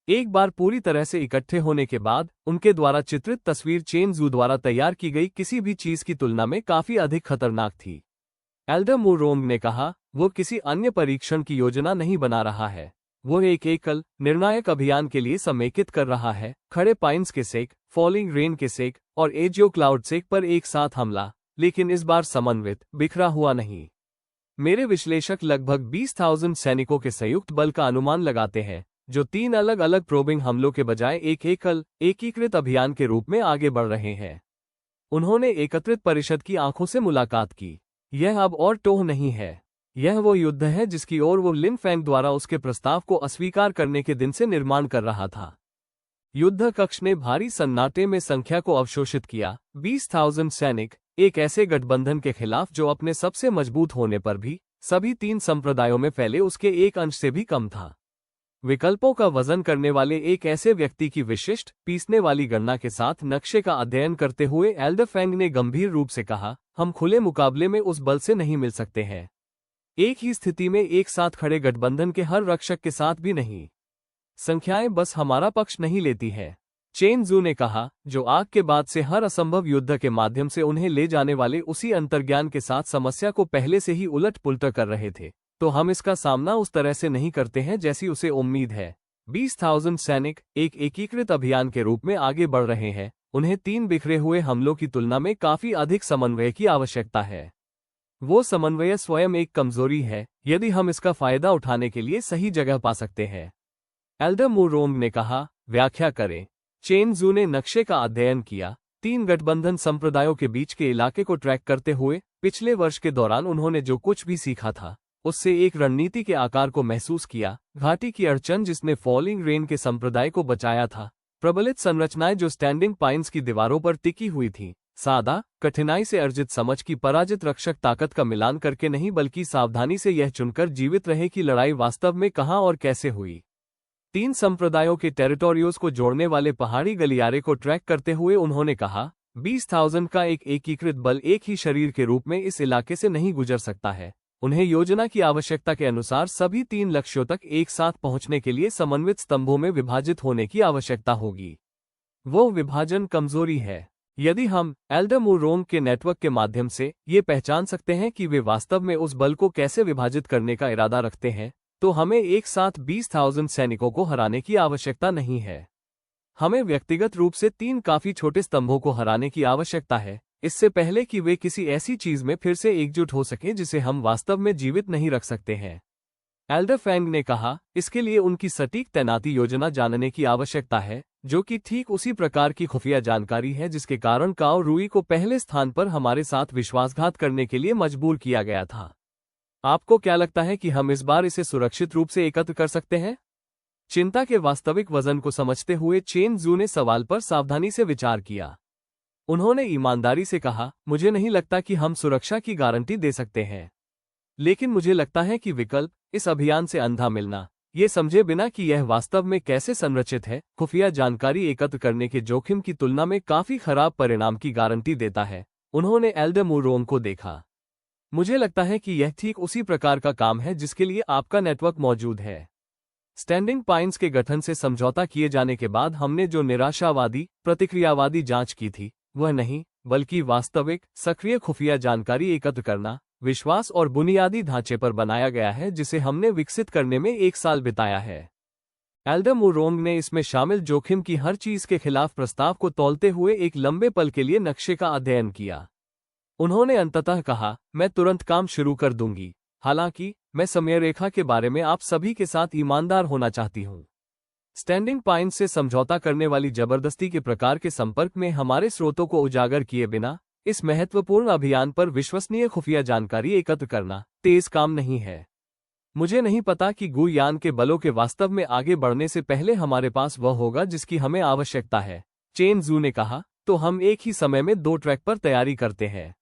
एक बार पूरी तरह से इकट्ठे होने के बाद उनके द्वारा चित्रित तस्वीर चेन जू द्वारा तैयार की गई किसी भी चीज की तुलना में काफी अधिक खतरनाक थी। एल्डर मुरोंग ने कहा, वो किसी अन्य परीक्षण की योजना नहीं बना रहा है। वो एक एकल, निर्णायक अभियान के लिए समेकित कर रहा है, खड़े पाइन्स के सेक, फॉलिंग रेन के सेक और एजियो क्लाउड सेक पर एक साथ हमला, लेकिन इस बार समन्वित, बिखरा हुआ नहीं। मेरे विश्लेषक लगभग 20,000 सैनिकों के संयुक्त बल का अनुमान लगाते हैं, जो 3 अलग अलग प्रोबिंग हमलों के बजाय एक एकल, एकीकृत अभियान के रूप में आगे बढ़ रहे हैं। उन्होंने एकत्रित परिषद की आंखों से मुलाकात की। यह अब और टोह नहीं है। यह वो युद्ध है जिसकी ओर वो लिन फैंग द्वारा उसके प्रस्ताव को अस्वीकार करने के दिन से निर्माण कर रहा था। युद्ध कक्ष ने भारी सन्नाटे में संख्या को अवशोषित किया। 20,000 सैनिक, एक ऐसे गठबंधन के खिलाफ जो अपने सबसे मजबूत होने पर भी सभी 3 संप्रदायों में फैले उसके एक अंश से भी कम था। विकल्पों का वजन करने वाले एक ऐसे व्यक्ति की विशिष्ट, पीसने वाली गणना के साथ नक्शे का अध्ययन करते हुए एल्डर फैंग ने गंभीर रूप से कहा, हम खुले मुकाबले में उस बल से नहीं मिल सकते हैं। एक ही स्थिति में एक साथ खड़े गठबंधन के हर रक्षक के साथ भी नहीं। संख्याएं बस हमारा पक्ष नहीं लेती है। चेन जू ने कहा, जो आग के बाद से हर असंभव युद्ध के माध्यम से उन्हें ले जाने वाले उसी अंतर्ज्ञान के साथ समस्या को पहले से ही उलट पुलट कर रहे थे, तो हम इसका सामना उस तरह से नहीं करते हैं जैसी उसे उम्मीद है। 20,000 सैनिक एक एकीकृत अभियान के रूप में आगे बढ़ रहे हैं। उन्हें 3 बिखरे हुए हमलों की तुलना में काफी अधिक समन्वय की आवश्यकता है। वो समन्वय स्वयं एक कमजोरी है, यदि हम इसका फायदा उठाने के लिए सही जगह पा सकते हैं। एल्डर मुरोंग ने कहा, व्याख्या करें। चेन जू ने नक्शे का अध्ययन किया। 3 गठबंधन संप्रदायों के बीच के इलाके को ट्रैक करते हुए पिछले वर्ष के दौरान उन्होंने जो कुछ भी सीखा था, उससे एक रणनीति के आकार को महसूस किया। घाटी की अड़चन जिसने फॉलिंग रेन के संप्रदाय को बचाया था, प्रबलित संरचनाएं जो स्टैंडिंग पाइन्स की दीवारों पर टिकी हुई थी, सादा, कठिनाई से अर्जित समझ की पराजित रक्षक ताकत का मिलान करके नहीं बल्कि सावधानी से यह चुनकर जीवित रहे कि लड़ाई वास्तव में कहां और कैसे हुई। 3 संप्रदायों के टेरिटोरियोज को जोड़ने वाले पहाड़ी गलियारे को ट्रैक करते हुए उन्होंने कहा, 20,000 का एक एकीकृत बल एक ही शरीर के रूप में इस इलाके से नहीं गुजर सकता है। उन्हें योजना की आवश्यकता के अनुसार सभी 3 लक्ष्यों तक एक साथ पहुंचने के लिए समन्वित स्तंभों में विभाजित होने की आवश्यकता होगी। वो विभाजन कमजोरी है। यदि हम एल्डर मुरोंग के नेटवर्क के माध्यम से ये पहचान सकते हैं कि वे वास्तव में उस बल को कैसे विभाजित करने का इरादा रखते हैं, तो हमें एक साथ 20,000 सैनिकों को हराने की आवश्यकता नहीं है। हमें व्यक्तिगत रूप से 3 काफी छोटे स्तंभों को हराने की आवश्यकता है, इससे पहले कि वे किसी ऐसी चीज में फिर से एकजुट हो सकें जिसे हम वास्तव में जीवित नहीं रख सकते हैं। एल्डर फैंग ने कहा, इसके लिए उनकी सटीक तैनाती योजना जानने की आवश्यकता है, जो कि ठीक उसी प्रकार की खुफिया जानकारी है जिसके कारण काओ रूई को पहले स्थान पर हमारे साथ विश्वासघात करने के लिए मजबूर किया गया था। आपको क्या लगता है कि हम इस बार इसे सुरक्षित रूप से एकत्र कर सकते हैं? चिंता के वास्तविक वजन को समझते हुए चेन जू ने सवाल पर सावधानी से विचार किया। उन्होंने ईमानदारी से कहा, मुझे नहीं लगता कि हम सुरक्षा की गारंटी दे सकते हैं, लेकिन मुझे लगता है कि विकल्प इस अभियान से अंधा मिलना, ये समझे बिना कि यह वास्तव में कैसे संरचित है, खुफिया जानकारी एकत्र करने के जोखिम की तुलना में काफी खराब परिणाम की गारंटी देता है। उन्होंने एल्डर मुरोंग को देखा। मुझे लगता है कि यह ठीक उसी प्रकार का काम है जिसके लिए आपका नेटवर्क मौजूद है। स्टैंडिंग पाइन्स के गठन से समझौता किए जाने के बाद हमने जो निराशावादी, प्रतिक्रियावादी जांच की थी, वह नहीं, बल्कि वास्तविक, सक्रिय खुफिया जानकारी एकत्र करना, विश्वास और बुनियादी ढांचे पर बनाया गया है जिसे हमने विकसित करने में 1 साल बिताया है। एल्डर मुरोंग ने इसमें शामिल जोखिम की हर चीज के खिलाफ प्रस्ताव को तौलते हुए एक लंबे पल के लिए नक्शे का अध्ययन किया। उन्होंने अंततः कहा, मैं तुरंत काम शुरू कर दूंगी, हालांकि मैं समय रेखा के बारे में आप सभी के साथ ईमानदार होना चाहती हूं। स्टैंडिंग पॉइंट से समझौता करने वाली जबरदस्ती के प्रकार के संपर्क में हमारे स्रोतों को उजागर किए बिना इस महत्वपूर्ण अभियान पर विश्वसनीय खुफिया जानकारी एकत्र करना तेज काम नहीं है। मुझे नहीं पता कि गुयान के बलों के वास्तव में आगे बढ़ने से पहले हमारे पास वह होगा जिसकी हमें आवश्यकता है, चेन जू ने कहा। तो हम एक ही समय में 2 ट्रैक पर तैयारी करते हैं।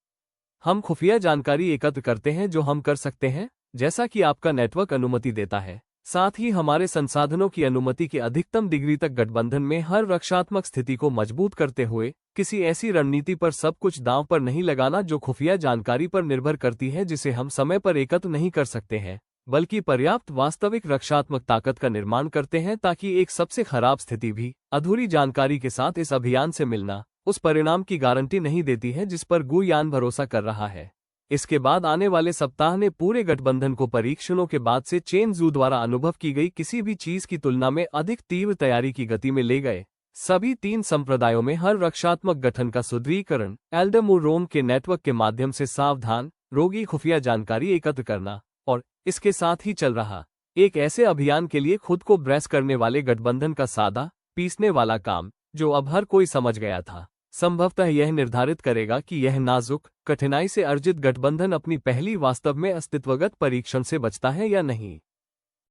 हम खुफिया जानकारी एकत्र करते हैं जो हम कर सकते हैं, जैसा कि आपका नेटवर्क अनुमति देता है। साथ ही हमारे संसाधनों की अनुमति की अधिकतम डिग्री तक गठबंधन में हर रक्षात्मक स्थिति को मजबूत करते हुए किसी ऐसी रणनीति पर सब कुछ दांव पर नहीं लगाना जो खुफिया जानकारी पर निर्भर करती है जिसे हम समय पर एकत्र नहीं कर सकते हैं, बल्कि पर्याप्त वास्तविक रक्षात्मक ताकत का निर्माण करते हैं ताकि एक सबसे खराब स्थिति भी अधूरी जानकारी के साथ इस अभियान से मिलना उस परिणाम की गारंटी नहीं देती है जिस पर गुयान भरोसा कर रहा है। इसके बाद आने वाले सप्ताह ने पूरे गठबंधन को परीक्षणों के बाद से चेन जू द्वारा अनुभव की गई किसी भी चीज की तुलना में अधिक तीव्र तैयारी की गति में ले गए। सभी 3 संप्रदायों में हर रक्षात्मक गठन का सुदृढ़ीकरण एल्डमुरोम के नेटवर्क के माध्यम से सावधान रोगी खुफिया जानकारी एकत्र करना और इसके साथ ही चल रहा एक ऐसे अभियान के लिए खुद को ब्रेस करने वाले गठबंधन का सादा पीसने वाला काम जो अब हर कोई समझ गया था, संभवतः यह निर्धारित करेगा कि यह नाजुक कठिनाई से अर्जित गठबंधन अपनी पहली वास्तव में अस्तित्वगत परीक्षण से बचता है या नहीं।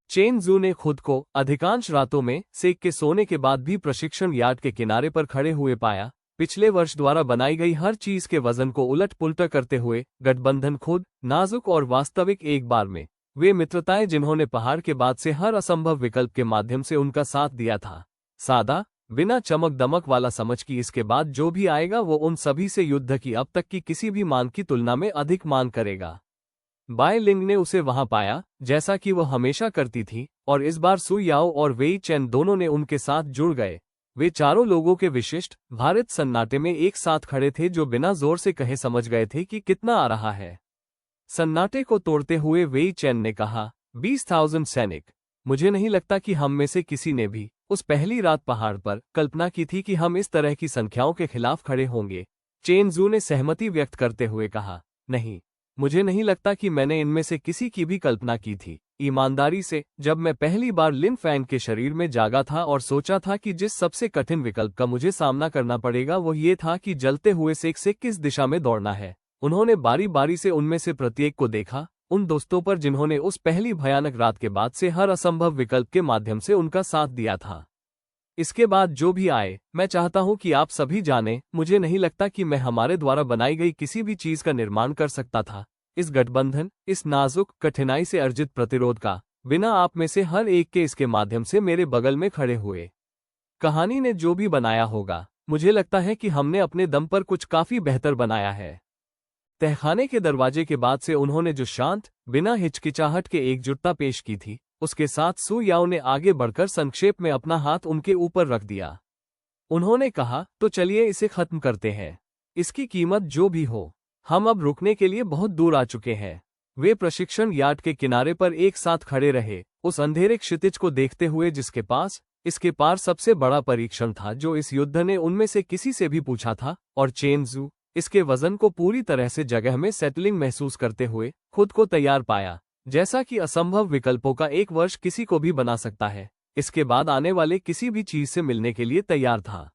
चेन जू ने खुद को अधिकांश रातों में सेक के सोने के बाद भी प्रशिक्षण यार्ड के किनारे पर खड़े हुए पाया। पिछले वर्ष द्वारा बनाई गई हर चीज के वजन को उलट पुलट करते हुए गठबंधन खुद नाजुक और वास्तविक एक बार में वे मित्रताएं जिन्होंने पहाड़ के बाद से हर असंभव विकल्प के माध्यम से उनका साथ दिया था, सादा बिना चमक दमक वाला समझ कि इसके बाद जो भी आएगा वो उन सभी से युद्ध की अब तक की किसी भी मान की तुलना में अधिक मान करेगा। बाय लिंग ने उसे वहां पाया जैसा कि वह हमेशा करती थी और इस बार सु याओ और वेई चेन दोनों ने उनके साथ जुड़ गए। वे चारों लोगों के विशिष्ट भारित सन्नाटे में एक साथ खड़े थे जो बिना जोर से कहे समझ गए थे कि कितना आ रहा है। सन्नाटे को तोड़ते हुए वेई चेन ने कहा, 20,000 सैनिक। मुझे नहीं लगता कि हम में से किसी ने भी उस पहली रात पहाड़ पर कल्पना की थी कि हम इस तरह की संख्याओं के खिलाफ खड़े होंगे। चेन जू ने सहमति व्यक्त करते हुए कहा, नहीं, मुझे नहीं लगता कि मैंने इनमें से किसी की भी कल्पना की थी। ईमानदारी से, जब मैं पहली बार लिन फैंग के शरीर में जागा था और सोचा था कि जिस सबसे कठिन विकल्प का मुझे सामना करना पड़ेगा वो ये था कि जलते हुए सेक से किस दिशा में दौड़ना है, उन्होंने बारी बारी से उनमें से प्रत्येक को देखा, उन दोस्तों पर जिन्होंने उस पहली भयानक रात के बाद से हर असंभव विकल्प के माध्यम से उनका साथ दिया था। इसके बाद जो भी आए, मैं चाहता हूं कि आप सभी जानें, मुझे नहीं लगता कि मैं हमारे द्वारा बनाई गई किसी भी चीज का निर्माण कर सकता था। इस गठबंधन, इस नाजुक कठिनाई से अर्जित प्रतिरोध का, बिना आप में से हर एक के इसके माध्यम से मेरे बगल में खड़े हुए। कहानी ने जो भी बनाया होगा, मुझे लगता है कि हमने अपने दम पर कुछ काफी बेहतर बनाया है। तहखाने के दरवाजे के बाद से उन्होंने जो शांत, बिना हिचकिचाहट के एकजुटता पेश की थी, उसके साथ सु याओ ने आगे बढ़कर संक्षेप में अपना हाथ उनके ऊपर रख दिया। उन्होंने कहा, तो चलिए इसे खत्म करते हैं, इसकी कीमत जो भी हो। हम अब रुकने के लिए बहुत दूर आ चुके हैं। वे प्रशिक्षण यार्ड के किनारे पर एक साथ खड़े रहे, उस अंधेरे क्षितिज को देखते हुए जिसके पास इसके पार सबसे बड़ा परीक्षण था जो इस युद्ध ने उनमें से किसी से भी पूछा था, और चेन जू इसके वजन को पूरी तरह से जगह में सेटलिंग महसूस करते हुए खुद को तैयार पाया, जैसा कि असंभव विकल्पों का एक वर्ष किसी को भी बना सकता है, इसके बाद आने वाले किसी भी चीज से मिलने के लिए तैयार था।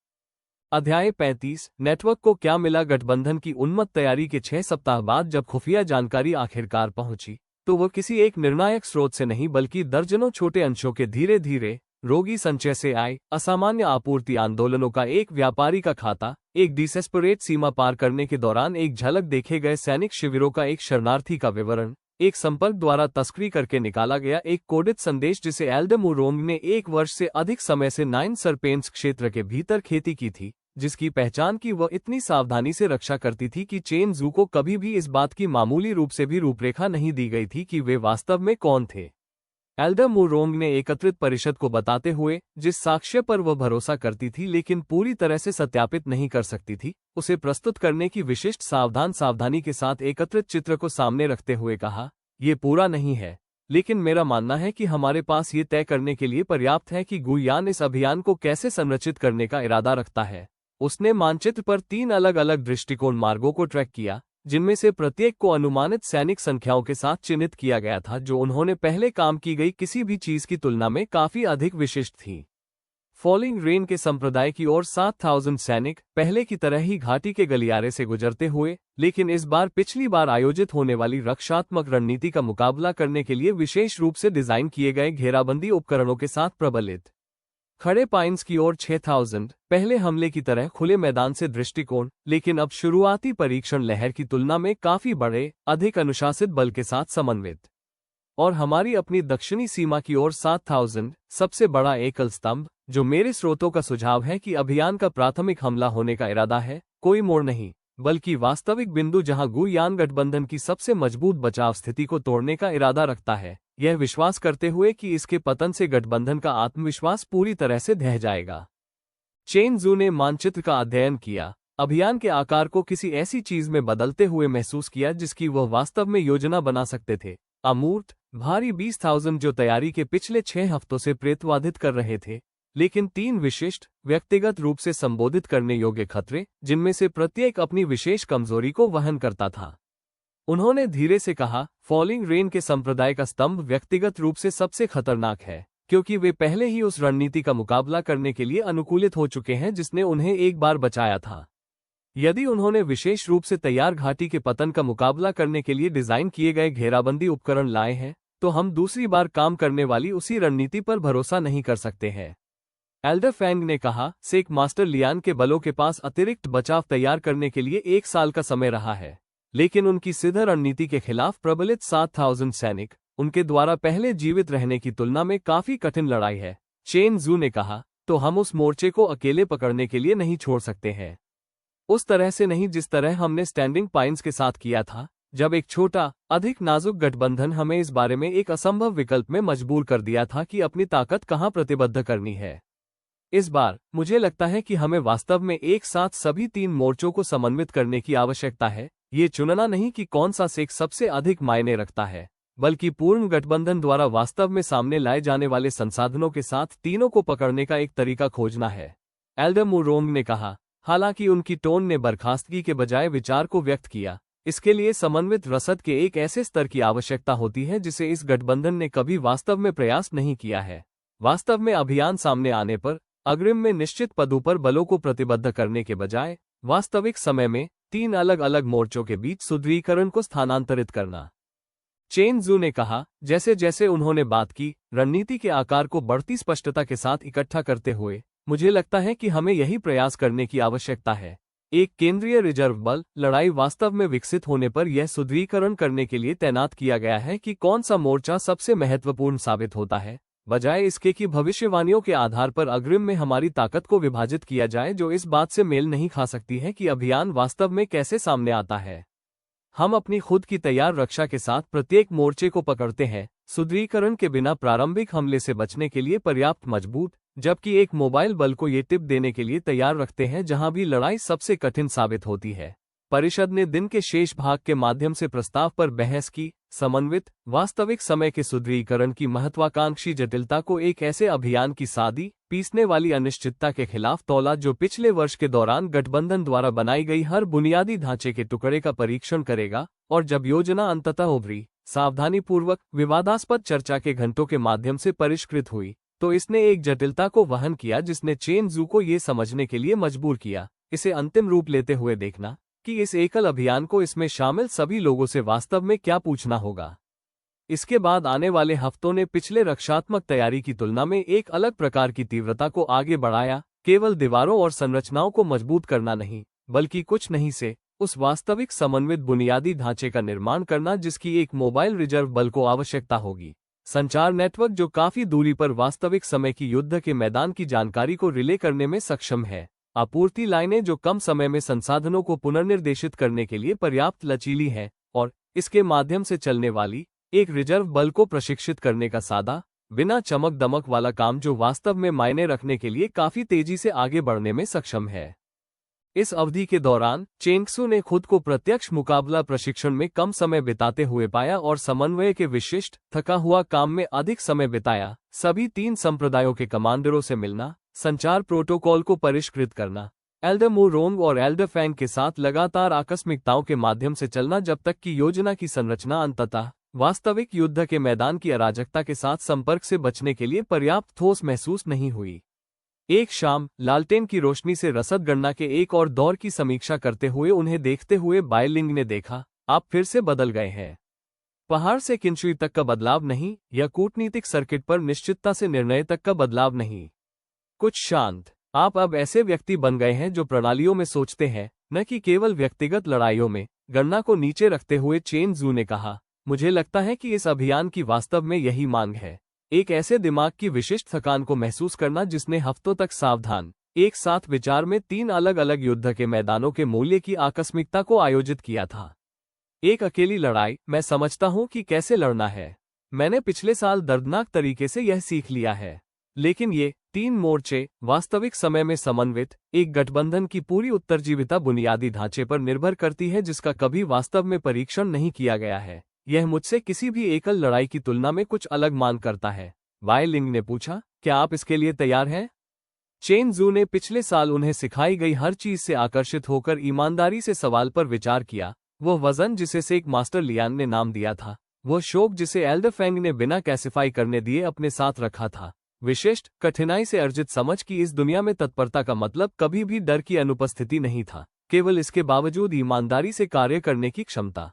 अध्याय 35 नेटवर्क को क्या मिला। गठबंधन की उन्मत्त तैयारी के 6 सप्ताह बाद जब खुफिया जानकारी आखिरकार पहुंची, तो वो किसी एक निर्णायक स्रोत से नहीं बल्कि दर्जनों छोटे अंशों के धीरे धीरे रोगी संचय से आए असामान्य आपूर्ति आंदोलनों का एक व्यापारी का खाता, एक डिसेस्परेट सीमा पार करने के दौरान एक झलक देखे गए सैनिक शिविरों का एक शरणार्थी का विवरण, एक संपर्क द्वारा तस्करी करके निकाला गया एक कोडित संदेश जिसे एल्डमुरोंग ने 1 वर्ष से अधिक समय से 9 सरपेंस क्षेत्र के भीतर खेती की थी, जिसकी पहचान की वह इतनी सावधानी से रक्षा करती थी कि चेन जू को कभी भी इस बात की मामूली रूप से भी रूपरेखा नहीं दी गई थी कि वे वास्तव में कौन थे। एल्डमुरोंग ने एकत्रित परिषद को बताते हुए, जिस साक्ष्य पर वह भरोसा करती थी लेकिन पूरी तरह से सत्यापित नहीं कर सकती थी, उसे प्रस्तुत करने की विशिष्ट सावधानी के साथ एकत्रित चित्र को सामने रखते हुए कहा, ये पूरा नहीं है, लेकिन मेरा मानना है कि हमारे पास ये तय करने के लिए पर्याप्त है कि गुयान इस अभियान को कैसे संरचित करने का इरादा रखता है। उसने मानचित्र पर 3 अलग अलग दृष्टिकोण मार्गों को ट्रैक किया, जिनमें से प्रत्येक को अनुमानित सैनिक संख्याओं के साथ चिन्हित किया गया था जो उन्होंने पहले काम की गई किसी भी चीज की तुलना में काफी अधिक विशिष्ट थी। फॉलिंग रेन के संप्रदाय की ओर 7,000 सैनिक पहले की तरह ही घाटी के गलियारे से गुजरते हुए, लेकिन इस बार पिछली बार आयोजित होने वाली रक्षात्मक रणनीति का मुकाबला करने के लिए विशेष रूप से डिजाइन किए गए घेराबंदी उपकरणों के साथ प्रबलित खड़े पाइन्स की ओर 6,000 पहले हमले की तरह खुले मैदान से दृष्टिकोण, लेकिन अब शुरुआती परीक्षण लहर की तुलना में काफी बड़े, अधिक अनुशासित बल के साथ समन्वित। और हमारी अपनी दक्षिणी सीमा की ओर 7,000 सबसे बड़ा एकल स्तंभ, जो मेरे स्रोतों का सुझाव है कि अभियान का प्राथमिक हमला होने का इरादा है, कोई मोड़ नहीं, बल्कि वास्तविक बिंदु जहां गुयान गठबंधन की सबसे मजबूत बचाव स्थिति को तोड़ने का इरादा रखता है, यह विश्वास करते हुए कि इसके पतन से गठबंधन का आत्मविश्वास पूरी तरह से ढह जाएगा। चेन जू ने मानचित्र का अध्ययन किया, अभियान के आकार को किसी ऐसी चीज में बदलते हुए महसूस किया जिसकी वह वास्तव में योजना बना सकते थे। अमूर्त, भारी 20,000 जो तैयारी के पिछले 6 हफ्तों से प्रेतवाधित कर रहे थे, लेकिन 3 विशिष्ट, व्यक्तिगत रूप से संबोधित करने योग्य खतरे, जिनमें से प्रत्येक अपनी विशेष कमजोरी को वहन करता था। उन्होंने धीरे से कहा, फॉलिंग रेन के संप्रदाय का स्तंभ व्यक्तिगत रूप से सबसे खतरनाक है, क्योंकि वे पहले ही उस रणनीति का मुकाबला करने के लिए अनुकूलित हो चुके हैं जिसने उन्हें एक बार बचाया था। यदि उन्होंने विशेष रूप से तैयार घाटी के पतन का मुकाबला करने के लिए डिजाइन किए गए घेराबंदी उपकरण लाए हैं, तो हम दूसरी बार काम करने वाली उसी रणनीति पर भरोसा नहीं कर सकते हैं। एल्डर फैंग ने कहा, सेक मास्टर लियान के बलों के पास अतिरिक्त बचाव तैयार करने के लिए 1 साल का समय रहा है, लेकिन उनकी सीधा रणनीति के खिलाफ प्रबलित 7,000 सैनिक उनके द्वारा पहले जीवित रहने की तुलना में काफी कठिन लड़ाई है। चेन जू ने कहा, तो हम उस मोर्चे को अकेले पकड़ने के लिए नहीं छोड़ सकते हैं। उस तरह से नहीं जिस तरह हमने स्टैंडिंग पाइन्स के साथ किया था, जब एक छोटा, अधिक नाजुक गठबंधन हमें इस बारे में एक असंभव विकल्प में मजबूर कर दिया था कि अपनी ताकत कहां प्रतिबद्ध करनी है। इस बार मुझे लगता है कि हमें वास्तव में एक साथ सभी 3 मोर्चों को समन्वित करने की आवश्यकता है, ये चुनना नहीं कि कौन सा सेक सबसे अधिक मायने रखता है, बल्कि पूर्ण गठबंधन द्वारा वास्तव में सामने लाए जाने वाले संसाधनों के साथ तीनों को पकड़ने का एक तरीका खोजना है। एल्डर मुरोंग ने कहा, हालांकि उनकी टोन ने बर्खास्तगी के बजाय विचार को व्यक्त किया, इसके लिए समन्वित रसद के एक ऐसे स्तर की आवश्यकता होती है जिसे इस गठबंधन ने कभी वास्तव में प्रयास नहीं किया है। वास्तव में अभियान सामने आने पर अग्रिम में निश्चित पदों पर बलों को प्रतिबद्ध करने के बजाय वास्तविक समय में 3 अलग अलग मोर्चों के बीच सुदृढ़ीकरण को स्थानांतरित करना। चेन जू ने कहा, जैसे जैसे उन्होंने बात की, रणनीति के आकार को बढ़ती स्पष्टता के साथ इकट्ठा करते हुए, मुझे लगता है कि हमें यही प्रयास करने की आवश्यकता है। एक केंद्रीय रिजर्व बल लड़ाई वास्तव में विकसित होने पर यह सुदृढ़ीकरण करने के लिए तैनात किया गया है कि कौन सा मोर्चा सबसे महत्वपूर्ण साबित होता है, बजाय इसके कि भविष्यवाणियों के आधार पर अग्रिम में हमारी ताकत को विभाजित किया जाए जो इस बात से मेल नहीं खा सकती है कि अभियान वास्तव में कैसे सामने आता है। हम अपनी खुद की तैयार रक्षा के साथ प्रत्येक मोर्चे को पकड़ते हैं, सुदृढ़ीकरण के बिना प्रारंभिक हमले से बचने के लिए पर्याप्त मजबूत, जबकि एक मोबाइल बल को ये टिप देने के लिए तैयार रखते हैं जहां भी लड़ाई सबसे कठिन साबित होती है। परिषद ने दिन के शेष भाग के माध्यम से प्रस्ताव पर बहस की, समन्वित, वास्तविक समय के सुदृढ़ीकरण की महत्वाकांक्षी जटिलता को एक ऐसे अभियान की सादी, पीसने वाली अनिश्चितता के खिलाफ तौला जो पिछले वर्ष के दौरान गठबंधन द्वारा बनाई गई हर बुनियादी ढांचे के टुकड़े का परीक्षण करेगा, और जब योजना अंततः उभरी, सावधानीपूर्वक, विवादास्पद चर्चा के घंटों के माध्यम से परिष्कृत हुई, तो इसने एक जटिलता को वहन किया जिसने चेन जू को ये समझने के लिए मजबूर किया, इसे अंतिम रूप लेते हुए देखना कि इस एकल अभियान को इसमें शामिल सभी लोगों से वास्तव में क्या पूछना होगा। इसके बाद आने वाले हफ्तों ने पिछले रक्षात्मक तैयारी की तुलना में एक अलग प्रकार की तीव्रता को आगे बढ़ाया, केवल दीवारों और संरचनाओं को मजबूत करना नहीं, बल्कि कुछ नहीं से उस वास्तविक समन्वित बुनियादी ढांचे का निर्माण करना जिसकी एक मोबाइल रिजर्व बल को आवश्यकता होगी। संचार नेटवर्क जो काफी दूरी पर वास्तविक समय की युद्ध के मैदान की जानकारी को रिले करने में सक्षम है। आपूर्ति लाइनें जो कम समय में संसाधनों को पुनर्निर्देशित करने के लिए पर्याप्त लचीली हैं, और इसके माध्यम से चलने वाली एक रिजर्व बल को प्रशिक्षित करने का सादा, बिना चमक दमक वाला काम जो वास्तव में मायने रखने के लिए काफी तेजी से आगे बढ़ने में सक्षम है। इस अवधि के दौरान चेंगसू ने खुद को प्रत्यक्ष मुकाबला प्रशिक्षण में कम समय बिताते हुए पाया और समन्वय के विशिष्ट, थका हुआ काम में अधिक समय बिताया। सभी 3 संप्रदायों के कमांडरों से मिलना, संचार प्रोटोकॉल को परिष्कृत करना, एल्डर मुरोंग और एल्डर फैंग के साथ लगातार आकस्मिकताओं के माध्यम से चलना जब तक कि योजना की संरचना अंततः वास्तविक युद्ध के मैदान की अराजकता के साथ संपर्क से बचने के लिए पर्याप्त ठोस महसूस नहीं हुई। एक शाम लालटेन की रोशनी से रसद गणना के एक और दौर की समीक्षा करते हुए उन्हें देखते हुए बायलिंग ने देखा, आप फिर से बदल गए हैं। पहाड़ से किंचुई तक का बदलाव नहीं, या कूटनीतिक सर्किट पर निश्चितता से निर्णय तक का बदलाव नहीं। कुछ शांत। आप अब ऐसे व्यक्ति बन गए हैं जो प्रणालियों में सोचते हैं, न कि केवल व्यक्तिगत लड़ाइयों में। गणना को नीचे रखते हुए चेन जू ने कहा, मुझे लगता है कि इस अभियान की वास्तव में यही मांग है। एक ऐसे दिमाग की विशिष्ट थकान को महसूस करना जिसने हफ्तों तक सावधान, एक साथ विचार में 3 अलग अलग युद्ध के मैदानों के मूल्य की आकस्मिकता को आयोजित किया था। एक अकेली लड़ाई, मैं समझता हूं कि कैसे लड़ना है। मैंने पिछले साल दर्दनाक तरीके से यह सीख लिया है। लेकिन ये 3 मोर्चे वास्तविक समय में समन्वित एक गठबंधन की पूरी उत्तरजीविता बुनियादी ढांचे पर निर्भर करती है जिसका कभी वास्तव में परीक्षण नहीं किया गया है। यह मुझसे किसी भी एकल लड़ाई की तुलना में कुछ अलग मान करता है। वाई लिंग ने पूछा, क्या आप इसके लिए तैयार हैं? चेन जू ने पिछले साल उन्हें सिखाई गई हर चीज से आकर्षित होकर ईमानदारी से सवाल पर विचार किया। वह वजन जिसे सेक मास्टर लियान ने नाम दिया था, वह शोक जिसे एल्डर फेंग ने बिना कैसिफाई करने दिए अपने साथ रखा था, विशिष्ट कठिनाई से अर्जित समझ की इस दुनिया में तत्परता का मतलब कभी भी डर की अनुपस्थिति नहीं था, केवल इसके बावजूद ईमानदारी से कार्य करने की क्षमता।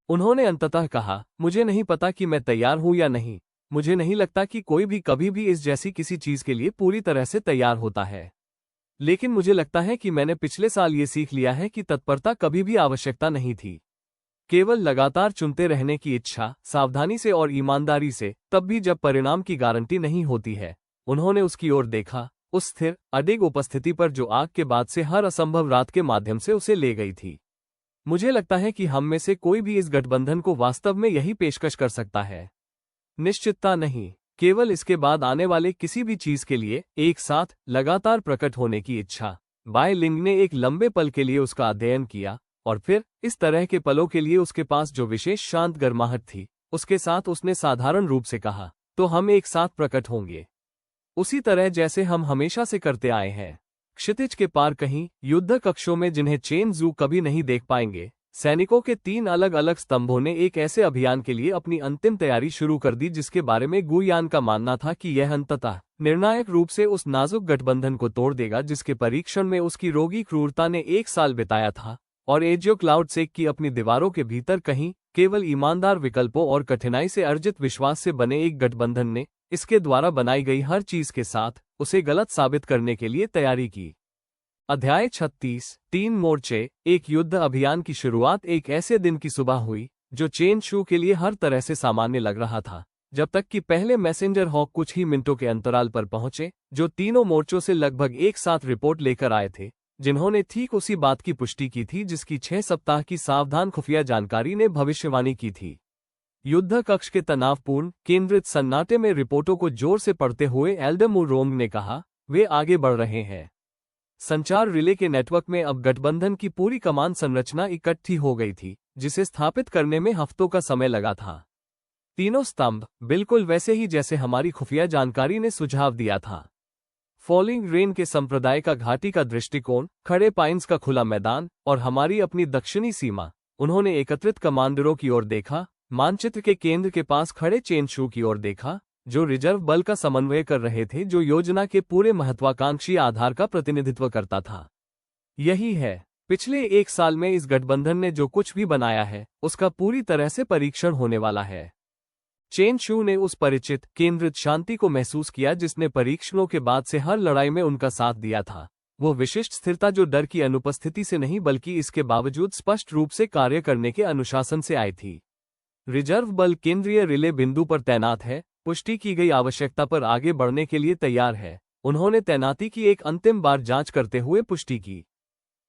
उन्होंने अंततः कहा, मुझे नहीं पता कि मैं तैयार हूं या नहीं। मुझे नहीं लगता कि कोई भी कभी भी इस जैसी किसी चीज के लिए पूरी तरह से तैयार होता है। लेकिन मुझे लगता है कि मैंने पिछले साल ये सीख लिया है कि तत्परता कभी भी आवश्यकता नहीं थी, केवल लगातार चुनते रहने की इच्छा, सावधानी से और ईमानदारी से, तब भी जब परिणाम की गारंटी नहीं होती है। उन्होंने उसकी ओर देखा, उस स्थिर अडिग उपस्थिति पर जो आग के बाद से हर असंभव रात के माध्यम से उसे ले गई थी। मुझे लगता है कि हम में से कोई भी इस गठबंधन को वास्तव में यही पेशकश कर सकता है। निश्चितता नहीं, केवल इसके बाद आने वाले किसी भी चीज के लिए एक साथ लगातार प्रकट होने की इच्छा। बाय लिंग ने एक लंबे पल के लिए उसका अध्ययन किया, और फिर इस तरह के पलों के लिए उसके पास जो विशेष शांत गर्माहट थी, उसके साथ उसने साधारण रूप से कहा, तो हम एक साथ प्रकट होंगे, उसी तरह जैसे हम हमेशा से करते आए हैं। क्षितिज के पार कहीं, युद्ध कक्षों में जिन्हें चेन जू कभी नहीं देख पाएंगे, सैनिकों के 3 अलग अलग स्तंभों ने एक ऐसे अभियान के लिए अपनी अंतिम तैयारी शुरू कर दी जिसके बारे में गुयान का मानना था कि यह अंततः निर्णायक रूप से उस नाजुक गठबंधन को तोड़ देगा जिसके परीक्षण में उसकी रोगी क्रूरता ने 1 साल बिताया था। और एजियो क्लाउड सेक की अपनी दीवारों के भीतर कहीं, केवल ईमानदार विकल्पों और कठिनाई से अर्जित विश्वास से बने एक गठबंधन ने, इसके द्वारा बनाई गई हर चीज के साथ, उसे गलत साबित करने के लिए तैयारी की। अध्याय 36, 3 मोर्चे। एक युद्ध अभियान की शुरुआत एक ऐसे दिन की सुबह हुई जो चेन शू के लिए हर तरह से सामान्य लग रहा था, जब तक कि पहले मैसेंजर हॉक कुछ ही मिनटों के अंतराल पर पहुंचे, जो तीनों मोर्चों से लगभग एक साथ रिपोर्ट लेकर आए थे, जिन्होंने ठीक उसी बात की पुष्टि की थी जिसकी 6 सप्ताह की सावधान खुफिया जानकारी ने भविष्यवाणी की थी। युद्ध कक्ष के तनावपूर्ण केंद्रित सन्नाटे में रिपोर्टों को जोर से पढ़ते हुए एल्डर मुरोंग ने कहा, वे आगे बढ़ रहे हैं। संचार रिले के नेटवर्क में अब गठबंधन की पूरी कमान संरचना इकट्ठी हो गई थी, जिसे स्थापित करने में हफ्तों का समय लगा था। तीनों स्तंभ, बिल्कुल वैसे ही जैसे हमारी खुफिया जानकारी ने सुझाव दिया था। फॉलिंग रेन के संप्रदाय का घाटी का दृष्टिकोण, खड़े पाइन्स का खुला मैदान, और हमारी अपनी दक्षिणी सीमा। उन्होंने एकत्रित कमांडरों की ओर देखा, मानचित्र के केंद्र के पास खड़े चेन शू की ओर देखा, जो रिजर्व बल का समन्वय कर रहे थे, जो योजना के पूरे महत्वाकांक्षी आधार का प्रतिनिधित्व करता था। यही है, पिछले 1 साल में इस गठबंधन ने जो कुछ भी बनाया है, उसका पूरी तरह से परीक्षण होने वाला है। चेन शू ने उस परिचित, केंद्रित शांति को महसूस किया जिसने परीक्षणों के बाद से हर लड़ाई में उनका साथ दिया था। वो विशिष्ट स्थिरता जो डर की अनुपस्थिति से नहीं बल्कि इसके बावजूद स्पष्ट रूप से कार्य करने के अनुशासन से आई थी। रिजर्व बल केंद्रीय रिले बिंदु पर तैनात है, पुष्टि की गई आवश्यकता पर आगे बढ़ने के लिए तैयार है। उन्होंने तैनाती की एक अंतिम बार जांच करते हुए पुष्टि की।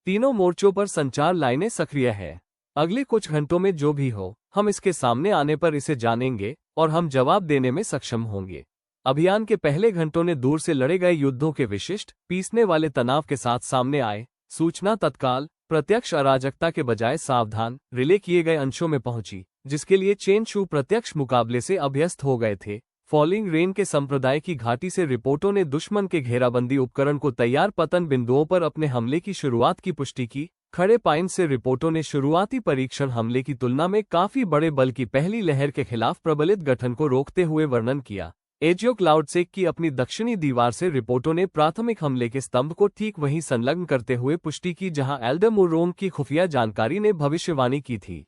तीनों मोर्चों पर संचार लाइनें सक्रिय है। अगले कुछ घंटों में जो भी हो, हम इसके सामने आने पर इसे जानेंगे और हम जवाब देने में सक्षम होंगे। अभियान के पहले घंटों ने दूर से लड़े गए युद्धों के विशिष्ट, पीसने वाले तनाव के साथ सामने आए। सूचना तत्काल, प्रत्यक्ष अराजकता के बजाय सावधान, रिले किए गए अंशों में पहुंची, जिसके लिए चेन शू प्रत्यक्ष मुकाबले से अभ्यस्त हो गए थे। फॉलिंग रेन के संप्रदाय की घाटी से रिपोर्टों ने दुश्मन के घेराबंदी उपकरण को तैयार पतन बिंदुओं पर अपने हमले की शुरुआत की पुष्टि की। खड़े पाइन से रिपोर्टों ने शुरुआती परीक्षण हमले की तुलना में काफी बड़े बल की पहली लहर के खिलाफ प्रबलित गठन को रोकते हुए वर्णन किया। एजियो क्लाउडसेक की अपनी दक्षिणी दीवार से रिपोर्टों ने प्राथमिक हमले के स्तंभ को ठीक वहीं संलग्न करते हुए पुष्टि की जहां एल्डर की खुफिया जानकारी ने भविष्यवाणी की थी।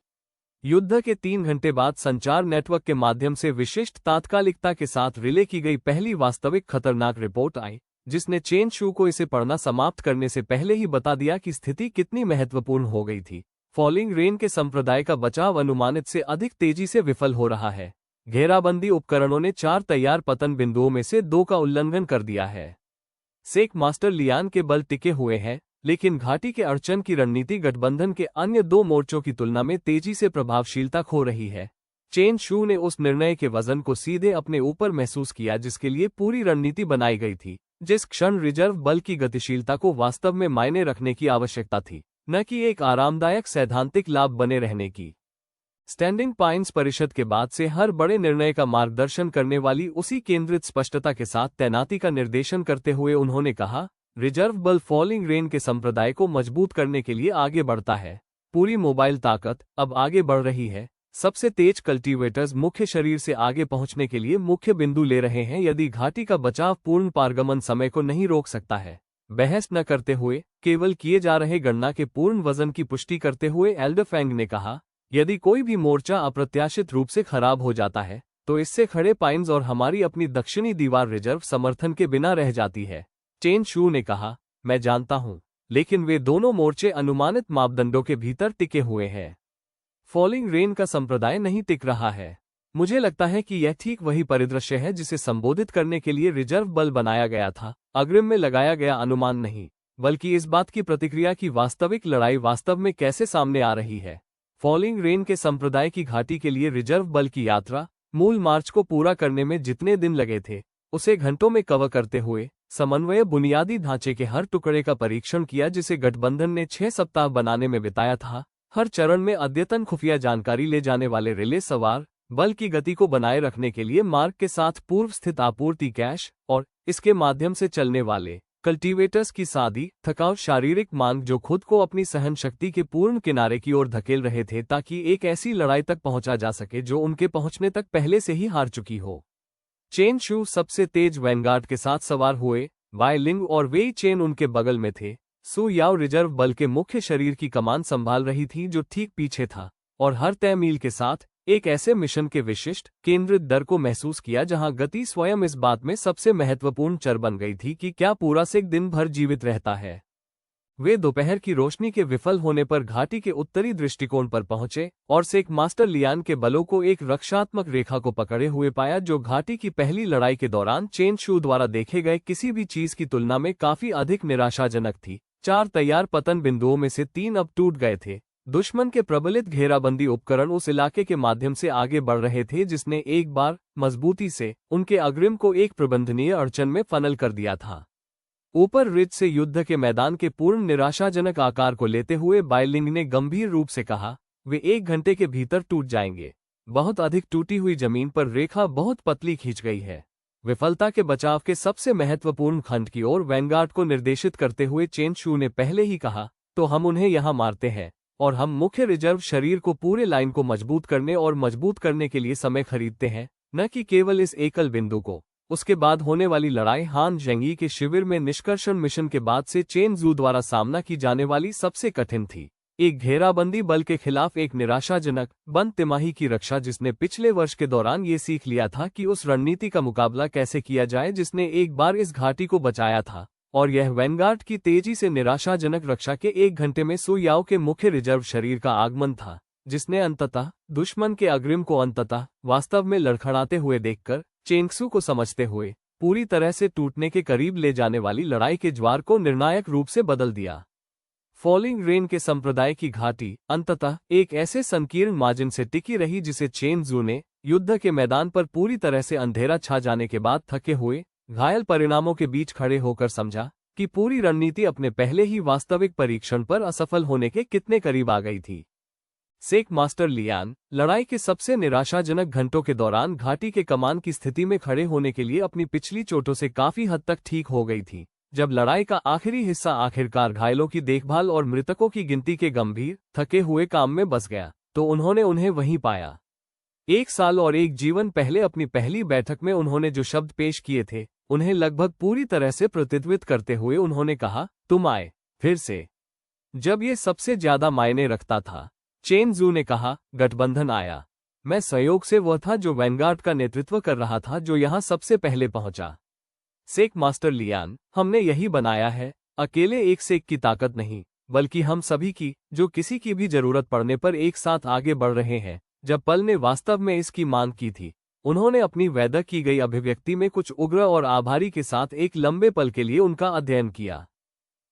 युद्ध के 3 घंटे बाद संचार नेटवर्क के माध्यम से विशिष्ट तात्कालिकता के साथ रिले की गई पहली वास्तविक खतरनाक रिपोर्ट आई, जिसने चेन शू को इसे पढ़ना समाप्त करने से पहले ही बता दिया कि स्थिति कितनी महत्वपूर्ण हो गई थी। फॉलिंग रेन के संप्रदाय का बचाव अनुमानित से अधिक तेजी से विफल हो रहा है। घेराबंदी उपकरणों ने 4 तैयार पतन बिंदुओं में से 2 का उल्लंघन कर दिया है। सेक मास्टर लियान के बल टिके हुए हैं, लेकिन घाटी के अड़चन की रणनीति गठबंधन के अन्य 2 मोर्चों की तुलना में तेजी से प्रभावशीलता खो रही है। चेन शू ने उस निर्णय के वजन को सीधे अपने ऊपर महसूस किया जिसके लिए पूरी रणनीति बनाई गई थी, जिस क्षण रिजर्व बल की गतिशीलता को वास्तव में मायने रखने की आवश्यकता थी, न कि एक आरामदायक सैद्धांतिक लाभ बने रहने की। स्टैंडिंग पाइन्स परिषद के बाद से हर बड़े निर्णय का मार्गदर्शन करने वाली उसी केंद्रित स्पष्टता के साथ तैनाती का निर्देशन करते हुए उन्होंने कहा, रिजर्व बल फॉलिंग रेन के संप्रदाय को मजबूत करने के लिए आगे बढ़ता है। पूरी मोबाइल ताकत अब आगे बढ़ रही है। सबसे तेज कल्टीवेटर्स मुख्य शरीर से आगे पहुंचने के लिए मुख्य बिंदु ले रहे हैं। यदि घाटी का बचाव पूर्ण पारगमन समय को नहीं रोक सकता है। बहस न करते हुए केवल किए जा रहे गणना के पूर्ण वजन की पुष्टि करते हुए एल्डरफेंग ने कहा, यदि कोई भी मोर्चा अप्रत्याशित रूप से खराब हो जाता है तो इससे खड़े पाइन्स और हमारी अपनी दक्षिणी दीवार रिजर्व समर्थन के बिना रह जाती है। चेन शू ने कहा, मैं जानता हूं, लेकिन वे दोनों मोर्चे अनुमानित मापदंडों के भीतर टिके हुए हैं। फॉलिंग रेन का संप्रदाय नहीं टिक रहा है। मुझे लगता है कि यह ठीक वही परिदृश्य है जिसे संबोधित करने के लिए रिजर्व बल बनाया गया था। अग्रिम में लगाया गया अनुमान नहीं, बल्कि इस बात की प्रतिक्रिया की वास्तविक लड़ाई वास्तव में कैसे सामने आ रही है। फॉलिंग रेन के संप्रदाय की घाटी के लिए रिजर्व बल की यात्रा मूल मार्च को पूरा करने में जितने दिन लगे थे, उसे घंटों में कवर करते हुए समन्वय बुनियादी ढांचे के हर टुकड़े का परीक्षण किया जिसे गठबंधन ने 6 सप्ताह बनाने में बिताया था। हर चरण में अद्यतन खुफिया जानकारी ले जाने वाले रिले सवार बल की गति को बनाए रखने के लिए मार्ग के साथ पूर्व स्थित आपूर्ति कैश और इसके माध्यम से चलने वाले कल्टीवेटर्स की सादी थकाऊ शारीरिक मांग जो खुद को अपनी सहन शक्ति के पूर्ण किनारे की ओर धकेल रहे थे ताकि एक ऐसी लड़ाई तक पहुंचा जा सके जो उनके पहुंचने तक पहले से ही हार चुकी हो। चेन शू सबसे तेज वैनगार्ड के साथ सवार हुए। वाई लिंग और वेई चेन उनके बगल में थे। सु याओ रिजर्व बल के मुख्य शरीर की कमान संभाल रही थी जो ठीक पीछे था, और हर तय मील के साथ एक ऐसे मिशन के विशिष्ट केंद्रित दर को महसूस किया जहां गति स्वयं इस बात में सबसे महत्वपूर्ण चर बन गई थी कि क्या पूरा सिख दिन भर जीवित रहता है। वे दोपहर की रोशनी के विफल होने पर घाटी के उत्तरी दृष्टिकोण पर पहुंचे और सेक मास्टर लियान के बलों को एक रक्षात्मक रेखा को पकड़े हुए पाया जो घाटी की पहली लड़ाई के दौरान चेन शू द्वारा देखे गए किसी भी चीज की तुलना में काफी अधिक निराशाजनक थी। 4 तैयार पतन बिंदुओं में से 3 अब टूट गए थे। दुश्मन के प्रबलित घेराबंदी उपकरण उस इलाके के माध्यम से आगे बढ़ रहे थे जिसने एक बार मजबूती से उनके अग्रिम को एक प्रबंधनीय अड़चन में फनल कर दिया था। ऊपर रिज से युद्ध के मैदान के पूर्ण निराशाजनक आकार को लेते हुए बाइलिंग ने गंभीर रूप से कहा, वे 1 घंटे के भीतर टूट जाएंगे। बहुत अधिक टूटी हुई जमीन पर रेखा बहुत पतली खींच गई है। विफलता के बचाव के सबसे महत्वपूर्ण खंड की ओर वैनगार्ड को निर्देशित करते हुए चेन शू ने पहले ही कहा, तो हम उन्हें यहां मारते हैं और हम मुख्य रिजर्व शरीर को पूरे लाइन को मजबूत करने के लिए समय खरीदते हैं, न कि केवल इस एकल बिंदु को। उसके बाद होने वाली लड़ाई हान जेंगी के शिविर में निष्कर्षण मिशन के बाद से चेन जू द्वारा सामना की जाने वाली सबसे कठिन थी। एक घेराबंदी बल के खिलाफ एक निराशाजनक बंद तिमाही की रक्षा जिसने पिछले वर्ष के दौरान ये सीख लिया था कि उस रणनीति का मुकाबला कैसे किया जाए जिसने एक बार इस घाटी को बचाया था। और यह वैनगार्ड की तेजी से निराशाजनक रक्षा के 1 घंटे में सु याओ के मुख्य रिजर्व शरीर का आगमन था, जिसने अंततः दुश्मन के अग्रिम को अंततः वास्तव में लड़खड़ाते हुए देखकर चेंगसू को समझते हुए पूरी तरह से टूटने के करीब ले जाने वाली लड़ाई के ज्वार को निर्णायक रूप से बदल दिया। फॉलिंग रेन के संप्रदाय की घाटी अंततः एक ऐसे संकीर्ण मार्जिन से टिकी रही जिसे चेन जू ने युद्ध के मैदान पर पूरी तरह से अंधेरा छा जाने के बाद थके हुए घायल परिणामों के बीच खड़े होकर समझा कि पूरी रणनीति अपने पहले ही वास्तविक परीक्षण पर असफल होने के कितने करीब आ गई थी। सेक मास्टर लियान लड़ाई के सबसे निराशाजनक घंटों के दौरान घाटी के कमान की स्थिति में खड़े होने के लिए अपनी पिछली चोटों से काफी हद तक ठीक हो गई थी। जब लड़ाई का आखिरी हिस्सा आखिरकार घायलों की देखभाल और मृतकों की गिनती के गंभीर थके हुए काम में बस गया, तो उन्होंने उन्हें वहीं पाया। 1 साल और 1 जीवन पहले अपनी पहली बैठक में उन्होंने जो शब्द पेश किए थे, उन्हें लगभग पूरी तरह से प्रतिध्वनित करते हुए उन्होंने कहा, तुम आए, फिर से। जब ये सबसे ज्यादा मायने रखता था, चेन जू ने कहा, गठबंधन आया। मैं संयोग से वह था जो वैनगार्ड का नेतृत्व कर रहा था, जो यहां सबसे पहले पहुंचा। सेक मास्टर लियान, हमने यही बनाया है, अकेले एक सेक की ताकत नहीं, बल्कि हम सभी की, जो किसी की भी जरूरत पड़ने पर एक साथ आगे बढ़ रहे हैं। जब पल ने वास्तव में इसकी मांग की थी, उन्होंने अपनी वैदा की गई अभिव्यक्ति में कुछ उग्र और आभारी के साथ एक लंबे पल के लिए उनका अध्ययन किया।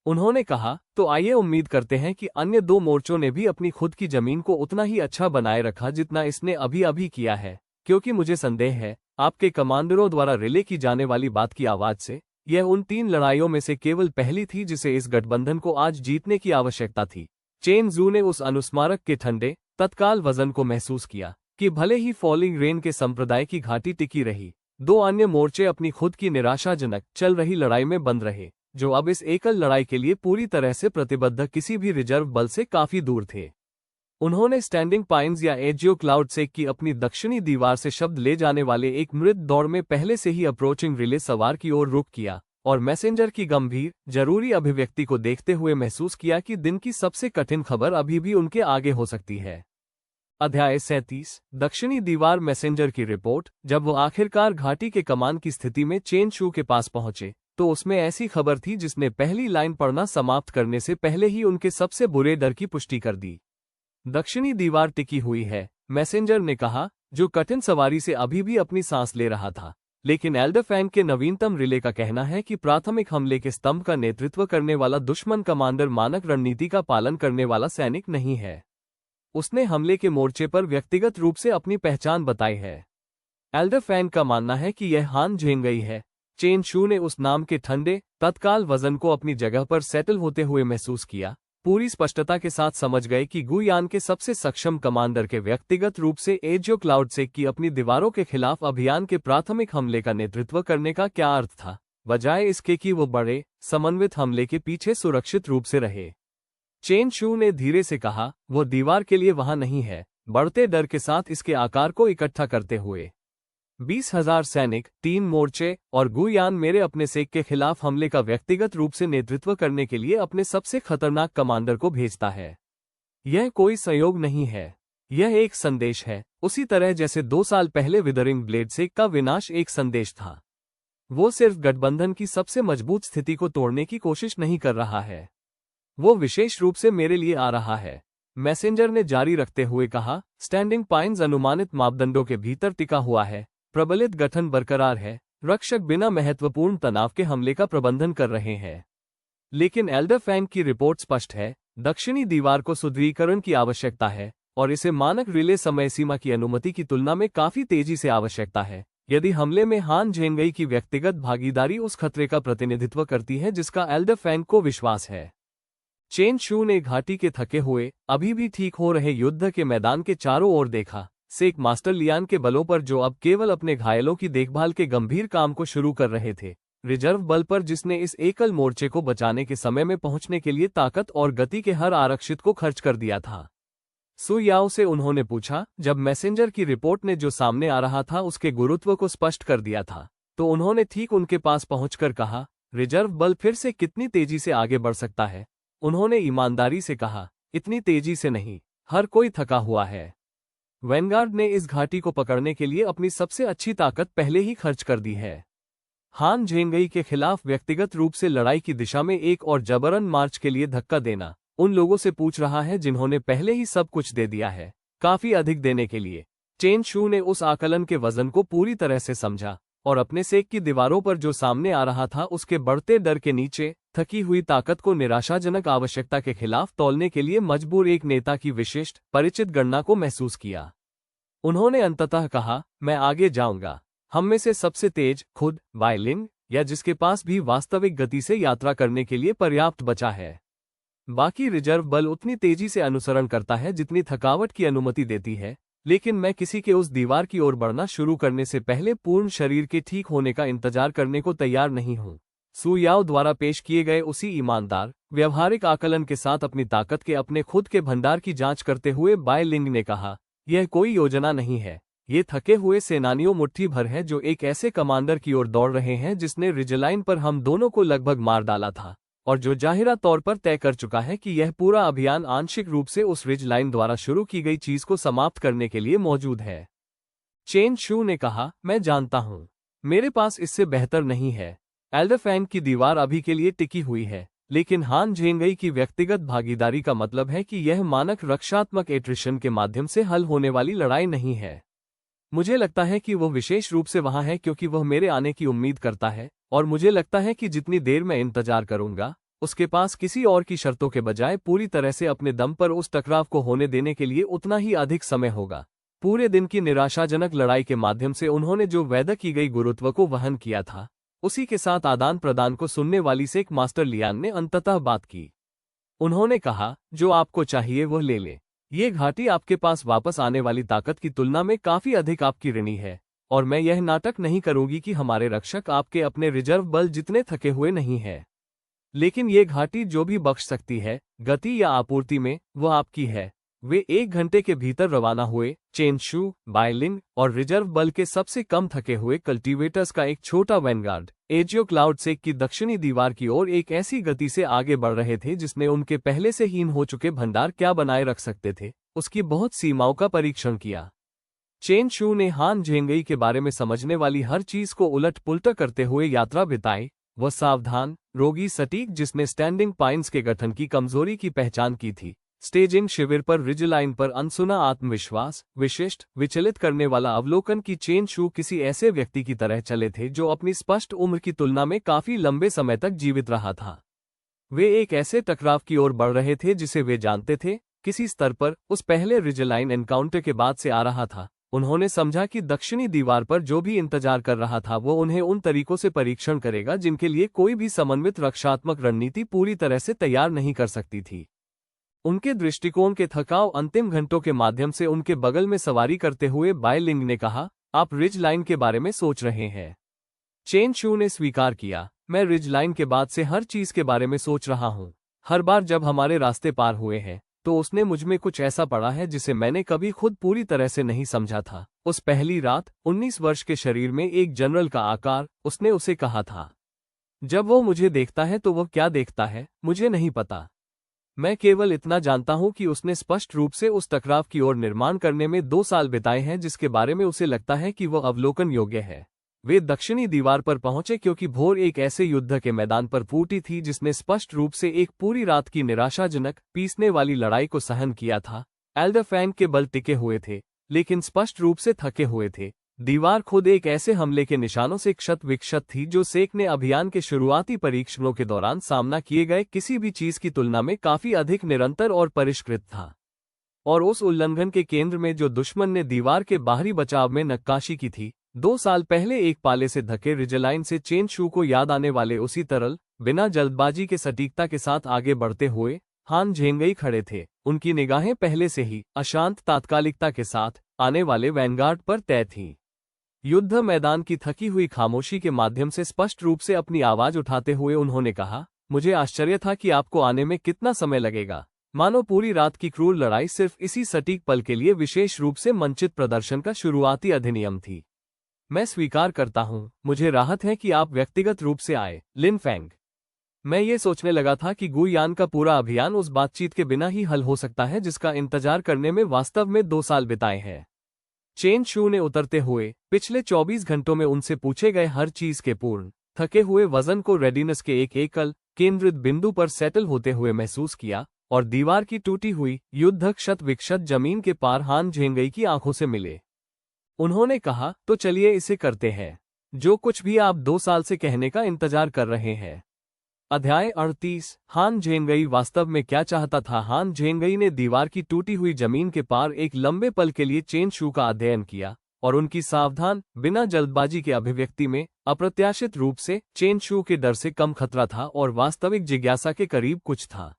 उन्होंने कहा, तो आइए उम्मीद करते हैं कि अन्य 2 मोर्चों ने भी अपनी खुद की जमीन को उतना ही अच्छा बनाए रखा जितना इसने अभी अभी किया है, क्योंकि मुझे संदेह है, आपके कमांडरों द्वारा रिले की जाने वाली बात की आवाज से, यह उन 3 लड़ाइयों में से केवल पहली थी जिसे इस गठबंधन को आज जीतने की आवश्यकता थी। चेन जू ने उस अनुस्मारक के ठंडे, तत्काल वजन को महसूस किया कि भले ही फॉलिंग रेन के संप्रदाय की घाटी टिकी रही, 2 अन्य मोर्चे अपनी खुद की निराशाजनक चल रही लड़ाई में बंद रहे, जो अब इस एकल लड़ाई के लिए पूरी तरह से प्रतिबद्ध किसी भी रिजर्व बल से काफी दूर थे। उन्होंने स्टैंडिंग पाइन्स या एजियो क्लाउड सेक की अपनी दक्षिणी दीवार से शब्द ले जाने वाले एक मृत दौड़ में पहले से ही अप्रोचिंग रिले सवार की ओर रुख किया, और मैसेंजर की गंभीर, जरूरी अभिव्यक्ति को देखते हुए महसूस किया कि दिन की सबसे कठिन खबर अभी भी उनके आगे हो सकती है। अध्याय 37, दक्षिणी दीवार मैसेंजर की रिपोर्ट। जब वो आखिरकार घाटी के कमान की स्थिति में चेन शू के पास पहुंचे, तो उसमें ऐसी खबर थी जिसने पहली लाइन पढ़ना समाप्त करने से पहले ही उनके सबसे बुरे डर की पुष्टि कर दी। दक्षिणी दीवार टिकी हुई है, मैसेंजर ने कहा, जो कठिन सवारी से अभी भी अपनी सांस ले रहा था। लेकिन एल्डरफैन के नवीनतम रिले का कहना है कि प्राथमिक हमले के स्तंभ का नेतृत्व करने वाला दुश्मन कमांडर मानक रणनीति का पालन करने वाला सैनिक नहीं है। उसने हमले के मोर्चे पर व्यक्तिगत रूप से अपनी पहचान बताई है। एल्डरफैन का मानना है कि यह हान झेंगई है। चेन शू ने उस नाम के ठंडे, तत्काल वजन को अपनी जगह पर सेटल होते हुए महसूस किया, पूरी स्पष्टता के साथ समझ गए कि गुयान के सबसे सक्षम कमांडर के व्यक्तिगत रूप से एजियो क्लाउड सेक की अपनी दीवारों के खिलाफ अभियान के प्राथमिक हमले का नेतृत्व करने का क्या अर्थ था, बजाय इसके कि वो बड़े, समन्वित हमले के पीछे सुरक्षित रूप से रहे। चेन शू ने धीरे से कहा, वो दीवार के लिए वहां नहीं है, बढ़ते डर के साथ इसके आकार को इकट्ठा करते हुए। 20,000 सैनिक, 3 मोर्चे, और गुयान मेरे अपने सेक के खिलाफ हमले का व्यक्तिगत रूप से नेतृत्व करने के लिए अपने सबसे खतरनाक कमांडर को भेजता है। यह कोई संयोग नहीं है, यह एक संदेश है, उसी तरह जैसे 2 साल पहले विदरिंग ब्लेड सेक का विनाश एक संदेश था। वो सिर्फ गठबंधन की सबसे मजबूत स्थिति को तोड़ने की कोशिश नहीं कर रहा है, वो विशेष रूप से मेरे लिए आ रहा है। मैसेंजर ने जारी रखते हुए कहा, स्टैंडिंग पाइन्स अनुमानित मापदंडों के भीतर टिका हुआ है, प्रबलित गठन बरकरार है, रक्षक बिना महत्वपूर्ण तनाव के हमले का प्रबंधन कर रहे हैं। लेकिन एल्डरफैन की रिपोर्ट स्पष्ट है, दक्षिणी दीवार को सुदृढ़ीकरण की आवश्यकता है, और इसे मानक रिले समय सीमा की अनुमति की तुलना में काफी तेजी से आवश्यकता है, यदि हमले में हान झेंगई की व्यक्तिगत भागीदारी उस खतरे का प्रतिनिधित्व करती है जिसका एल्डरफैन को विश्वास है। चेन शू ने घाटी के थके हुए, अभी भी ठीक हो रहे युद्ध के मैदान के चारों ओर देखा, सेक मास्टर लियान के बलों पर जो अब केवल अपने घायलों की देखभाल के गंभीर काम को शुरू कर रहे थे, रिजर्व बल पर जिसने इस एकल मोर्चे को बचाने के समय में पहुंचने के लिए ताकत और गति के हर आरक्षित को खर्च कर दिया था। सु याओ से उन्होंने पूछा, जब मैसेंजर की रिपोर्ट ने जो सामने आ रहा था उसके गुरुत्व को स्पष्ट कर दिया था, तो उन्होंने ठीक उनके पास पहुंचकर कहा, रिजर्व बल फिर से कितनी तेजी से आगे बढ़ सकता है? उन्होंने ईमानदारी से कहा, इतनी तेजी से नहीं, हर कोई थका हुआ है। वैनगार्ड ने इस घाटी को पकड़ने के लिए अपनी सबसे अच्छी ताकत पहले ही खर्च कर दी है। हान झेंगई के खिलाफ व्यक्तिगत रूप से लड़ाई की दिशा में एक और जबरन मार्च के लिए धक्का देना, उन लोगों से पूछ रहा है जिन्होंने पहले ही सब कुछ दे दिया है, काफी अधिक देने के लिए। चेन शू ने उस आकलन के वजन को पूरी तरह से समझा, और अपने सेक की दीवारों पर जो सामने आ रहा था उसके बढ़ते डर के नीचे थकी हुई ताकत को निराशाजनक आवश्यकता के खिलाफ तौलने के लिए मजबूर एक नेता की विशिष्ट, परिचित गणना को महसूस किया। उन्होंने अंततः कहा, मैं आगे जाऊंगा। हम में से सबसे तेज, खुद वायलिंग, या जिसके पास भी वास्तविक गति से यात्रा करने के लिए पर्याप्त बचा है। बाकी रिजर्व बल उतनी तेजी से अनुसरण करता है जितनी थकावट की अनुमति देती है, लेकिन मैं किसी के उस दीवार की ओर बढ़ना शुरू करने से पहले पूर्ण शरीर के ठीक होने का इंतजार करने को तैयार नहीं हूं। सु याओ द्वारा पेश किए गए उसी ईमानदार, व्यवहारिक आकलन के साथ अपनी ताकत के अपने खुद के भंडार की जांच करते हुए बाय लिंग ने कहा, यह कोई योजना नहीं है, ये थके हुए सेनानियों मुट्ठी भर है जो एक ऐसे कमांडर की ओर दौड़ रहे हैं जिसने रिजलाइन पर हम दोनों को लगभग मार डाला था, और जो जाहिरा तौर पर तय कर चुका है कि यह पूरा अभियान आंशिक रूप से उस रिज लाइन द्वारा शुरू की गई चीज को समाप्त करने के लिए मौजूद है। चेन शू ने कहा, मैं जानता हूं, मेरे पास इससे बेहतर नहीं है। एल्डरफैंग की दीवार अभी के लिए टिकी हुई है, लेकिन हान झेंगई की व्यक्तिगत भागीदारी का मतलब है कि यह मानक रक्षात्मक एट्रिशन के माध्यम से हल होने वाली लड़ाई नहीं है। मुझे लगता है कि वह विशेष रूप से वहां है क्योंकि वह मेरे आने की उम्मीद करता है, और मुझे लगता है कि जितनी देर मैं इंतजार करूंगा, उसके पास किसी और की शर्तों के बजाय पूरी तरह से अपने दम पर उस टकराव को होने देने के लिए उतना ही अधिक समय होगा। पूरे दिन की निराशाजनक लड़ाई के माध्यम से उन्होंने जो वैध की गई गुरुत्व को वहन किया था, उसी के साथ आदान प्रदान को सुनने वाली सेक मास्टर लियान ने अंततः बात की। उन्होंने कहा, जो आपको चाहिए वह ले ले। ये घाटी आपके पास वापस आने वाली ताकत की तुलना में काफी अधिक आपकी ऋणी है, और मैं यह नाटक नहीं करूंगी कि हमारे रक्षक आपके अपने रिजर्व बल जितने थके हुए नहीं हैं। लेकिन ये घाटी जो भी बख्श सकती है, गति या आपूर्ति में, वह आपकी है। वे 1 घंटे के भीतर रवाना हुए। चेनशू, बायलिंग और रिजर्व बल के सबसे कम थके हुए कल्टीवेटर्स का एक छोटा वैनगार्ड एजियो क्लाउड सेक की दक्षिणी दीवार की ओर एक ऐसी गति से आगे बढ़ रहे थे जिसने उनके पहले से हीन हो चुके भंडार क्या बनाए रख सकते थे, उसकी बहुत सीमाओं का परीक्षण किया। चेनशू ने हान झेंगई के बारे में समझने वाली हर चीज को उलट पुलट करते हुए यात्रा बिताई। वह सावधान, रोगी सटीक जिसने स्टैंडिंग पाइन्स के गठन की कमजोरी की पहचान की थी, स्टेजिंग शिविर पर रिजलाइन पर अनसुना आत्मविश्वास, विशिष्ट विचलित करने वाला अवलोकन की चेन शू किसी ऐसे व्यक्ति की तरह चले थे जो अपनी स्पष्ट उम्र की तुलना में काफी लंबे समय तक जीवित रहा था। वे एक ऐसे टकराव की ओर बढ़ रहे थे जिसे वे जानते थे, किसी स्तर पर, उस पहले रिजलाइन एनकाउंटर के बाद से आ रहा था। उन्होंने समझा कि दक्षिणी दीवार पर जो भी इंतजार कर रहा था वो उन्हें उन तरीकों से परीक्षण करेगा जिनके लिए कोई भी समन्वित रक्षात्मक रणनीति पूरी तरह से तैयार नहीं कर सकती थी। उनके दृष्टिकोण के थकाव अंतिम घंटों के माध्यम से उनके बगल में सवारी करते हुए बायलिंग ने कहा, आप रिज लाइन के बारे में सोच रहे हैं। चेन शू ने स्वीकार किया, मैं रिज लाइन के बाद से हर चीज के बारे में सोच रहा हूं। हर बार जब हमारे रास्ते पार हुए हैं तो उसने मुझमें कुछ ऐसा पढ़ा है जिसे मैंने कभी खुद पूरी तरह से नहीं समझा था। उस पहली रात 19 वर्ष के शरीर में एक जनरल का आकार, उसने उसे कहा था। जब वो मुझे देखता है तो वह क्या देखता है, मुझे नहीं पता। मैं केवल इतना जानता हूं कि उसने स्पष्ट रूप से उस टकराव की ओर निर्माण करने में 2 साल बिताए हैं जिसके बारे में उसे लगता है कि वह अवलोकन योग्य है। वे दक्षिणी दीवार पर पहुंचे क्योंकि भोर एक ऐसे युद्ध के मैदान पर फूटी थी जिसने स्पष्ट रूप से एक पूरी रात की निराशाजनक, पीसने वाली लड़ाई को सहन किया था। एल्डरफैंग के बल टिके हुए थे, लेकिन स्पष्ट रूप से थके हुए थे। दीवार खुद एक ऐसे हमले के निशानों से क्षत विक्षत थी जो सेक ने अभियान के शुरुआती परीक्षणों के दौरान सामना किए गए किसी भी चीज की तुलना में काफी अधिक निरंतर और परिष्कृत था। और उस उल्लंघन के केंद्र में जो दुश्मन ने दीवार के बाहरी बचाव में नक्काशी की थी, 2 साल पहले एक पाले से धके रिजलाइन से चेन शू को याद आने वाले उसी तरल, बिना जल्दबाजी के सटीकता के साथ आगे बढ़ते हुए हान झेंगई खड़े थे। उनकी निगाहें पहले से ही अशांत तात्कालिकता के साथ आने वाले वैनगार्ड पर तय थीं। युद्ध मैदान की थकी हुई खामोशी के माध्यम से स्पष्ट रूप से अपनी आवाज उठाते हुए उन्होंने कहा, मुझे आश्चर्य था कि आपको आने में कितना समय लगेगा। मानो पूरी रात की क्रूर लड़ाई सिर्फ इसी सटीक पल के लिए विशेष रूप से मंचित प्रदर्शन का शुरुआती अधिनियम थी। मैं स्वीकार करता हूं, मुझे राहत है कि आप व्यक्तिगत रूप से आए, लिन फैंग। मैं ये सोचने लगा था कि गुयान का पूरा अभियान उस बातचीत के बिना ही हल हो सकता है जिसका इंतजार करने में वास्तव में 2 साल बिताए हैं। चेन शू ने उतरते हुए पिछले 24 घंटों में उनसे पूछे गए हर चीज के पूर्ण थके हुए वजन को रेडिनेस के एक एकल केंद्रित बिंदु पर सेटल होते हुए महसूस किया, और दीवार की टूटी हुई युद्ध क्षत विक्षत जमीन के पार हान झेंगई की आंखों से मिले। उन्होंने कहा, तो चलिए इसे करते हैं, जो कुछ भी आप 2 साल से कहने का इंतजार कर रहे हैं। अध्याय 38। हान झेंगई वास्तव में क्या चाहता था। हान झेंगई ने दीवार की टूटी हुई जमीन के पार एक लंबे पल के लिए चेन शू का अध्ययन किया, और उनकी सावधान, बिना जल्दबाजी के अभिव्यक्ति में अप्रत्याशित रूप से चेन शू के डर से कम खतरा था और वास्तविक जिज्ञासा के करीब कुछ था।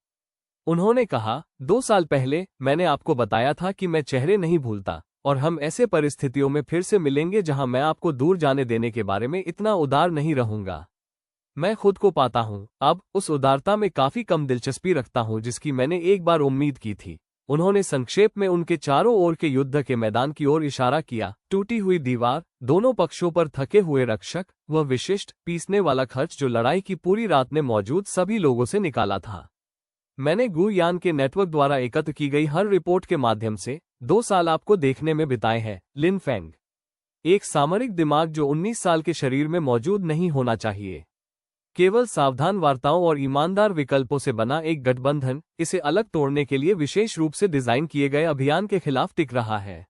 उन्होंने कहा, 2 साल पहले मैंने आपको बताया था कि मैं चेहरे नहीं भूलता, और हम ऐसे परिस्थितियों में फिर से मिलेंगे जहां मैं आपको दूर जाने देने के बारे में इतना उदार नहीं रहूंगा। मैं खुद को पाता हूं, अब उस उदारता में काफी कम दिलचस्पी रखता हूं जिसकी मैंने एक बार उम्मीद की थी। उन्होंने संक्षेप में उनके चारों ओर के युद्ध के मैदान की ओर इशारा किया। टूटी हुई दीवार, दोनों पक्षों पर थके हुए रक्षक, वह विशिष्ट पीसने वाला खर्च जो लड़ाई की पूरी रात में मौजूद सभी लोगों से निकाला था। मैंने गु यान के नेटवर्क द्वारा एकत्र की गई हर रिपोर्ट के माध्यम से 2 साल आपको देखने में बिताए हैं, लिन फेंग। एक सामरिक दिमाग जो 19 साल के शरीर में मौजूद नहीं होना चाहिए। केवल सावधान वार्ताओं और ईमानदार विकल्पों से बना एक गठबंधन इसे अलग तोड़ने के लिए विशेष रूप से डिजाइन किए गए अभियान के खिलाफ टिक रहा है।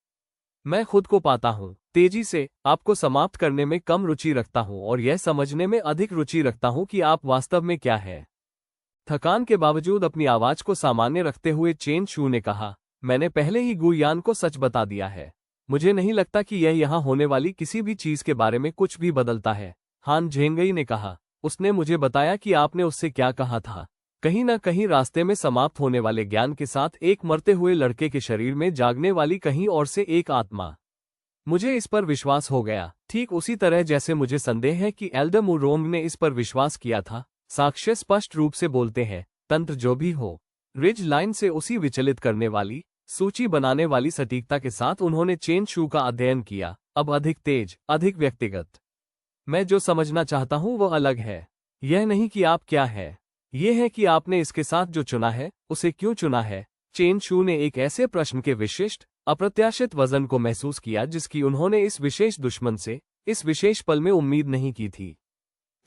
मैं खुद को पाता हूँ, तेजी से आपको समाप्त करने में कम रुचि रखता हूँ और यह समझने में अधिक रुचि रखता हूँ कि आप वास्तव में क्या है। थकान के बावजूद अपनी आवाज को सामान्य रखते हुए चेन शू ने कहा, मैंने पहले ही गु यान को सच बता दिया है। मुझे नहीं लगता कि यह यहाँ होने वाली किसी भी चीज के बारे में कुछ भी बदलता है। हान झेंगई ने कहा, उसने मुझे बताया कि आपने उससे क्या कहा था। कहीं न कहीं रास्ते में समाप्त होने वाले ज्ञान के साथ एक मरते हुए लड़के के शरीर में जागने वाली कहीं और से एक आत्मा। मुझे इस पर विश्वास हो गया, ठीक उसी तरह जैसे मुझे संदेह है कि एल्डर मुरोंग ने इस पर विश्वास किया था। साक्ष्य स्पष्ट रूप से बोलते हैं, तंत्र जो भी हो, रिज लाइन से उसी विचलित करने वाली, सूची बनाने वाली सटीकता के साथ उन्होंने चेन शू का अध्ययन किया, अब अधिक तेज, अधिक व्यक्तिगत। मैं जो समझना चाहता हूं वो अलग है। यह नहीं कि आप क्या है, यह है कि आपने इसके साथ जो चुना है उसे क्यों चुना है। चेन शू ने एक ऐसे प्रश्न के विशिष्ट, अप्रत्याशित वजन को महसूस किया जिसकी उन्होंने इस विशेष दुश्मन से, इस विशेष पल में उम्मीद नहीं की थी।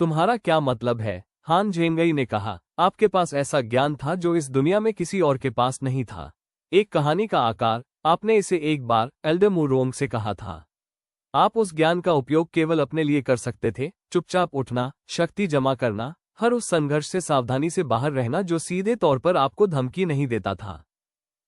तुम्हारा क्या मतलब है? हान झेंगई ने कहा, आपके पास ऐसा ज्ञान था जो इस दुनिया में किसी और के पास नहीं था। एक कहानी का आकार, आपने इसे एक बार एल्डर मुरोंग से कहा था। आप उस ज्ञान का उपयोग केवल अपने लिए कर सकते थे, चुपचाप उठना, शक्ति जमा करना, हर उस संघर्ष से सावधानी से बाहर रहना जो सीधे तौर पर आपको धमकी नहीं देता था।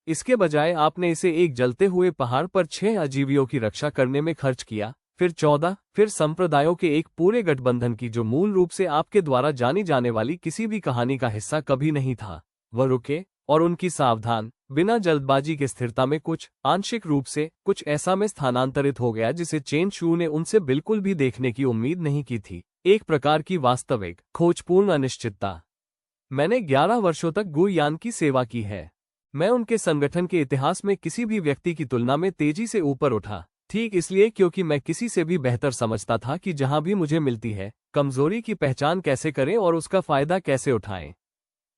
इसके बजाय आपने इसे एक जलते हुए पहाड़ पर 6 अजीवियों की रक्षा करने में खर्च किया, फिर 14, फिर संप्रदायों के एक पूरे गठबंधन की जो मूल रूप से आपके द्वारा जानी जाने वाली किसी भी कहानी का हिस्सा कभी नहीं था। वह रुके, और उनकी सावधान, बिना जल्दबाजी के स्थिरता में कुछ, आंशिक रूप से, कुछ ऐसा में स्थानांतरित हो गया जिसे चेन शू ने उनसे बिल्कुल भी देखने की उम्मीद नहीं की थी। एक प्रकार की वास्तविक, खोजपूर्ण अनिश्चितता। मैंने 11 वर्षों तक गु यान की सेवा की है। मैं उनके संगठन के इतिहास में किसी भी व्यक्ति की तुलना में तेजी से ऊपर उठा, ठीक इसलिए क्योंकि मैं किसी से भी बेहतर समझता था कि जहां भी मुझे मिलती है, कमजोरी की पहचान कैसे करें और उसका फायदा कैसे उठाएं।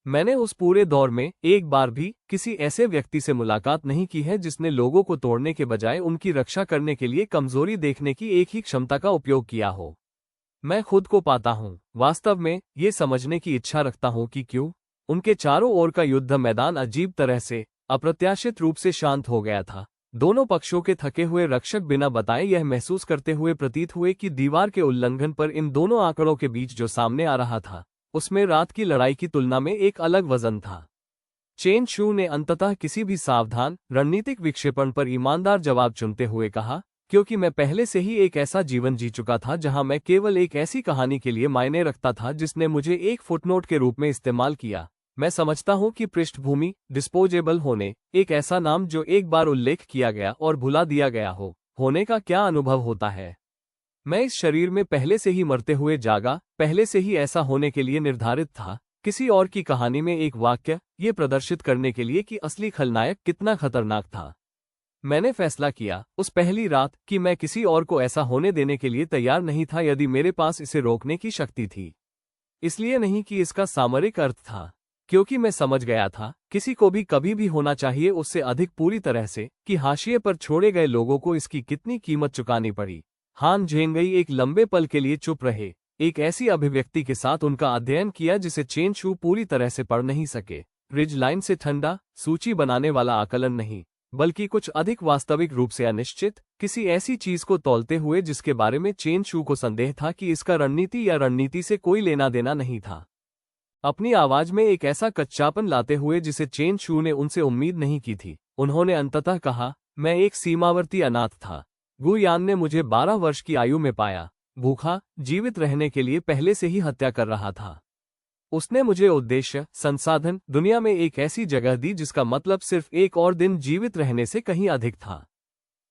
मैंने उस पूरे दौर में एक बार भी किसी ऐसे व्यक्ति से मुलाकात नहीं की है जिसने लोगों को तोड़ने के बजाय उनकी रक्षा करने के लिए कमजोरी देखने की एक ही क्षमता का उपयोग किया हो। मैं खुद को पाता हूँ, वास्तव में ये समझने की इच्छा रखता हूँ कि क्यों उनके चारों ओर का युद्ध मैदान अजीब तरह से, अप्रत्याशित रूप से शांत हो गया था। दोनों पक्षों के थके हुए रक्षक बिना बताए यह महसूस करते हुए प्रतीत हुए कि दीवार के उल्लंघन पर इन दोनों आंकड़ों के बीच जो सामने आ रहा था, उसमें रात की लड़ाई की तुलना में एक अलग वजन था। चेन शू ने अंततः किसी भी सावधान, रणनीतिक विक्षेपण पर ईमानदार जवाब चुनते हुए कहा, क्योंकि मैं पहले से ही एक ऐसा जीवन जी चुका था जहां मैं केवल एक ऐसी कहानी के लिए मायने रखता था जिसने मुझे एक फुटनोट के रूप में इस्तेमाल किया। मैं समझता हूं कि पृष्ठभूमि, डिस्पोजेबल होने, एक ऐसा नाम जो एक बार उल्लेख किया गया और भुला दिया गया हो, होने का क्या अनुभव होता है। मैं इस शरीर में पहले से ही मरते हुए जागा, पहले से ही ऐसा होने के लिए निर्धारित था, किसी और की कहानी में एक वाक्य, ये प्रदर्शित करने के लिए कि असली खलनायक कितना खतरनाक था। मैंने फैसला किया, उस पहली रात, कि मैं किसी और को ऐसा होने देने के लिए तैयार नहीं था यदि मेरे पास इसे रोकने की शक्ति थी। इसलिए नहीं कि इसका सामरिक अर्थ था, क्योंकि मैं समझ गया था, किसी को भी कभी भी होना चाहिए उससे अधिक पूरी तरह से, कि हाशिए पर छोड़े गए लोगों को इसकी कितनी कीमत चुकानी पड़ी। हान झेंगई एक लंबे पल के लिए चुप रहे, एक ऐसी अभिव्यक्ति के साथ उनका अध्ययन किया जिसे चेन शू पूरी तरह से पढ़ नहीं सके। रिज लाइन से ठंडा, सूची बनाने वाला आकलन नहीं, बल्कि कुछ अधिक वास्तविक रूप से अनिश्चित, किसी ऐसी चीज को तौलते हुए जिसके बारे में चेन शू को संदेह था कि इसका रणनीति या रणनीति से कोई लेना देना नहीं था। अपनी आवाज में एक ऐसा कच्चापन लाते हुए जिसे चेन शू ने उनसे उम्मीद नहीं की थी, उन्होंने अंततः कहा, मैं एक सीमावर्ती अनाथ था। गु यान ने मुझे 12 वर्ष की आयु में पाया, भूखा, जीवित रहने के लिए पहले से ही हत्या कर रहा था। उसने मुझे उद्देश्य, संसाधन, दुनिया में एक ऐसी जगह दी जिसका मतलब सिर्फ एक और दिन जीवित रहने से कहीं अधिक था।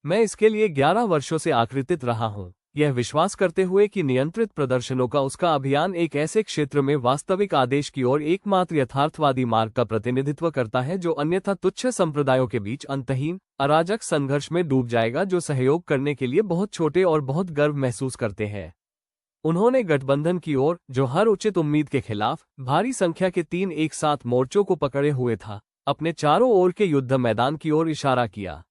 मैं इसके लिए 11 वर्षों से आकृतित रहा हूं। यह विश्वास करते हुए कि नियंत्रित प्रदर्शनों का उसका अभियान एक ऐसे क्षेत्र में वास्तविक आदेश की ओर एकमात्र यथार्थवादी मार्ग का प्रतिनिधित्व करता है जो अन्यथा तुच्छ संप्रदायों के बीच अंतहीन अराजक संघर्ष में डूब जाएगा, जो सहयोग करने के लिए बहुत छोटे और बहुत गर्व महसूस करते हैं। उन्होंने गठबंधन की ओर, जो हर उचित उम्मीद के खिलाफ भारी संख्या के 3 एक साथ मोर्चों को पकड़े हुए था, अपने चारों ओर के युद्ध मैदान की ओर इशारा किया।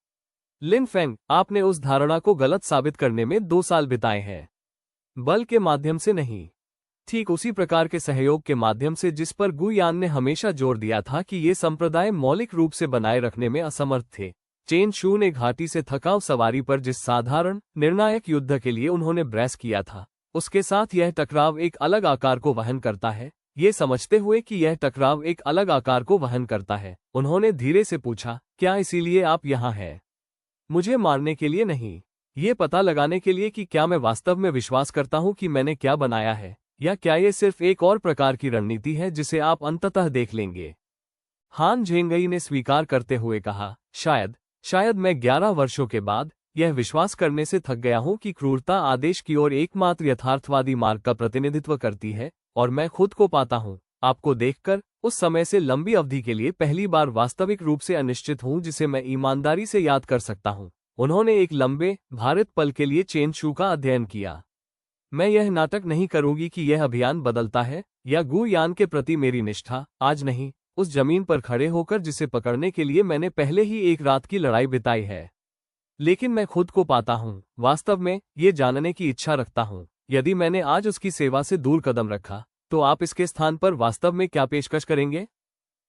लिन फेंग, आपने उस धारणा को गलत साबित करने में 2 साल बिताए हैं। बल के माध्यम से नहीं, ठीक उसी प्रकार के सहयोग के माध्यम से जिस पर गुयान ने हमेशा जोर दिया था कि ये संप्रदाय मौलिक रूप से बनाए रखने में असमर्थ थे। चेन शू ने घाटी से थकाऊ सवारी पर जिस साधारण निर्णायक युद्ध के लिए उन्होंने ब्रेस किया था, उसके साथ यह टकराव एक अलग आकार को वहन करता है। ये समझते हुए कि यह टकराव एक अलग आकार को वहन करता है, उन्होंने धीरे से पूछा, क्या इसीलिए आप यहाँ हैं? मुझे मारने के लिए नहीं, ये पता लगाने के लिए कि क्या मैं वास्तव में विश्वास करता हूँ कि मैंने क्या बनाया है, या क्या ये सिर्फ एक और प्रकार की रणनीति है जिसे आप अंततः देख लेंगे। हान झेंगई ने स्वीकार करते हुए कहा, शायद मैं 11 वर्षों के बाद यह विश्वास करने से थक गया हूं कि क्रूरता आदेश की ओर एकमात्र यथार्थवादी मार्ग का प्रतिनिधित्व करती है, और मैं खुद को पाता हूं, आपको देखकर, उस समय से लंबी अवधि के लिए पहली बार वास्तविक रूप से अनिश्चित हूं जिसे मैं ईमानदारी से याद कर सकता हूं। उन्होंने एक लंबे, भारित पल के लिए चेन शू का अध्ययन किया। मैं यह नाटक नहीं करूंगी कि यह अभियान बदलता है, या गुयान के प्रति मेरी निष्ठा, आज नहीं, उस जमीन पर खड़े होकर जिसे पकड़ने के लिए मैंने पहले ही एक रात की लड़ाई बिताई है। लेकिन मैं खुद को पाता हूं, वास्तव में, ये जानने की इच्छा रखता हूं, यदि मैंने आज उसकी सेवा से दूर कदम रखा, तो आप इसके स्थान पर वास्तव में क्या पेशकश करेंगे?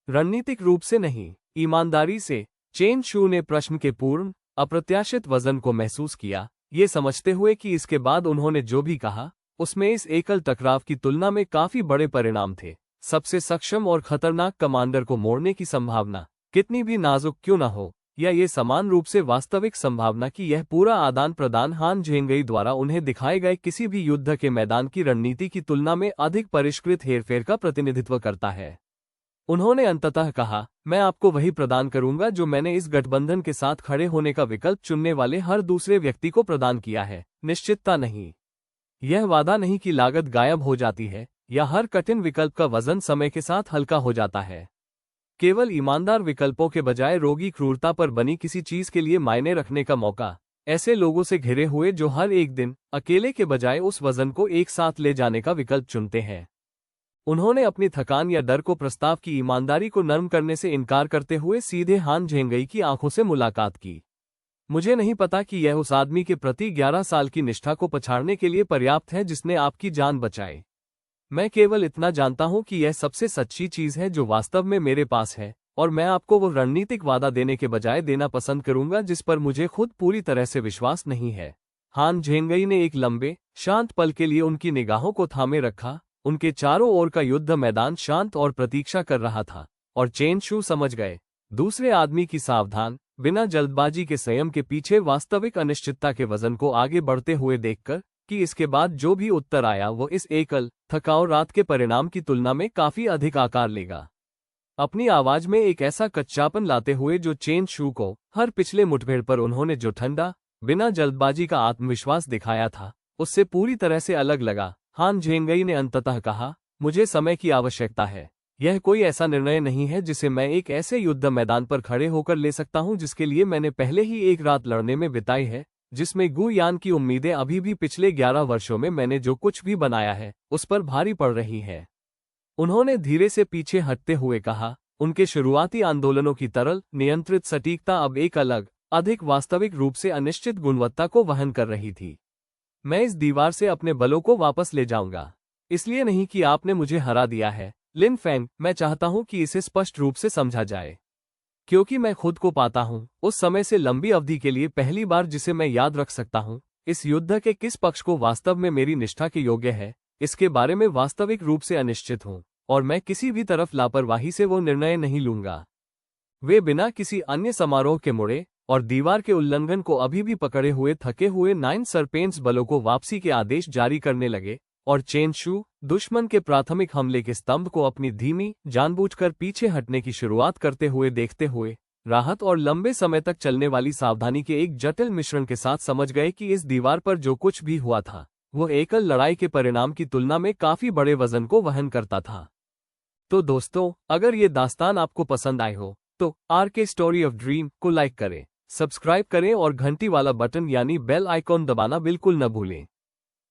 रणनीतिक रूप से नहीं, ईमानदारी से। चेन शू ने प्रश्न के पूर्ण, अप्रत्याशित वजन को महसूस किया, ये समझते हुए कि इसके बाद उन्होंने जो भी कहा, उसमें इस एकल टकराव की तुलना में काफी बड़े परिणाम थे। सबसे सक्षम और खतरनाक कमांडर को मोड़ने की संभावना, कितनी भी नाजुक क्यों न हो, या ये समान रूप से वास्तविक संभावना कि यह पूरा आदान प्रदान हान झेंगई द्वारा उन्हें दिखाए गए किसी भी युद्ध के मैदान की रणनीति की तुलना में अधिक परिष्कृत हेरफेर का प्रतिनिधित्व करता है। उन्होंने अंततः कहा, मैं आपको वही प्रदान करूंगा जो मैंने इस गठबंधन के साथ खड़े होने का विकल्प चुनने वाले हर दूसरे व्यक्ति को प्रदान किया है, निश्चितता नहीं। यह वादा नहीं कि लागत गायब हो जाती है, या हर कठिन विकल्प का वजन समय के साथ हल्का हो जाता है। केवल ईमानदार विकल्पों के बजाय रोगी क्रूरता पर बनी किसी चीज के लिए मायने रखने का मौका, ऐसे लोगों से घिरे हुए जो हर एक दिन, अकेले के बजाय उस वजन को एक साथ ले जाने का विकल्प चुनते हैं। उन्होंने अपनी थकान या डर को प्रस्ताव की ईमानदारी को नर्म करने से इनकार करते हुए सीधे हान झेंगई की आंखों से मुलाकात की। मुझे नहीं पता कि यह उस आदमी के प्रति 11 साल की निष्ठा को पछाड़ने के लिए पर्याप्त है जिसने आपकी जान बचाई। मैं केवल इतना जानता हूं कि यह सबसे सच्ची चीज है जो वास्तव में मेरे पास है, और मैं आपको वो रणनीतिक वादा देने के बजाय देना पसंद करूंगा जिस पर मुझे खुद पूरी तरह से विश्वास नहीं है। हान झेंगई ने एक लंबे, शांत पल के लिए उनकी निगाहों को थामे रखा। उनके चारों ओर का युद्ध मैदान शांत और प्रतीक्षा कर रहा था, और चेन शू समझ गए, दूसरे आदमी की सावधान, बिना जल्दबाजी के संयम के पीछे वास्तविक अनिश्चितता के वजन को आगे बढ़ते हुए देखकर, कि इसके बाद जो भी उत्तर आया वो इस एकल, थकाऊ रात के परिणाम की तुलना में काफी अधिक आकार लेगा। अपनी आवाज में एक ऐसा कच्चापन लाते हुए जो चेन शू को, हर पिछले मुठभेड़ पर उन्होंने जो ठंडा, बिना जल्दबाजी का आत्मविश्वास दिखाया था, उससे पूरी तरह से अलग लगा। हान झेंगई ने अंततः कहा, मुझे समय की आवश्यकता है। यह कोई ऐसा निर्णय नहीं है जिसे मैं एक ऐसे युद्ध मैदान पर खड़े होकर ले सकता हूं जिसके लिए मैंने पहले ही एक रात लड़ने में बिताई है, जिसमें गुयान की उम्मीदें अभी भी पिछले 11 वर्षों में मैंने जो कुछ भी बनाया है, उस पर भारी पड़ रही है। उन्होंने धीरे से पीछे हटते हुए कहा, उनके शुरुआती आंदोलनों की तरल, नियंत्रित सटीकता अब एक अलग, अधिक वास्तविक रूप से अनिश्चित गुणवत्ता को वहन कर रही थी। मैं इस दीवार से अपने बलों को वापस ले जाऊंगा, इसलिए नहीं कि आपने मुझे हरा दिया है, लिन फेंग, मैं चाहता हूं कि इसे स्पष्ट रूप से समझा जाए, क्योंकि मैं खुद को पाता हूं, उस समय से लंबी अवधि के लिए पहली बार जिसे मैं याद रख सकता हूं, इस युद्ध के किस पक्ष को वास्तव में मेरी निष्ठा के योग्य है, इसके बारे में वास्तविक रूप से अनिश्चित हूं, और मैं किसी भी तरफ लापरवाही से वो निर्णय नहीं लूंगा। वे बिना किसी अन्य समारोह के मुड़े, और दीवार के उल्लंघन को अभी भी पकड़े हुए थके हुए 9 सरपेंस बलों को वापसी के आदेश जारी करने लगे, और चेन शू, दुश्मन के प्राथमिक हमले के स्तंभ को अपनी धीमी, जानबूझकर पीछे हटने की शुरुआत करते हुए देखते हुए, राहत और लंबे समय तक चलने वाली सावधानी के एक जटिल मिश्रण के साथ समझ गए कि इस दीवार पर जो कुछ भी हुआ था वो एकल लड़ाई के परिणाम की तुलना में काफी बड़े वजन को वहन करता था। तो दोस्तों, अगर ये दास्तान आपको पसंद आए हो तो आरके स्टोरी ऑफ ड्रीम को लाइक करें, सब्सक्राइब करें और घंटी वाला बटन यानी बेल आइकॉन दबाना बिल्कुल न भूलें।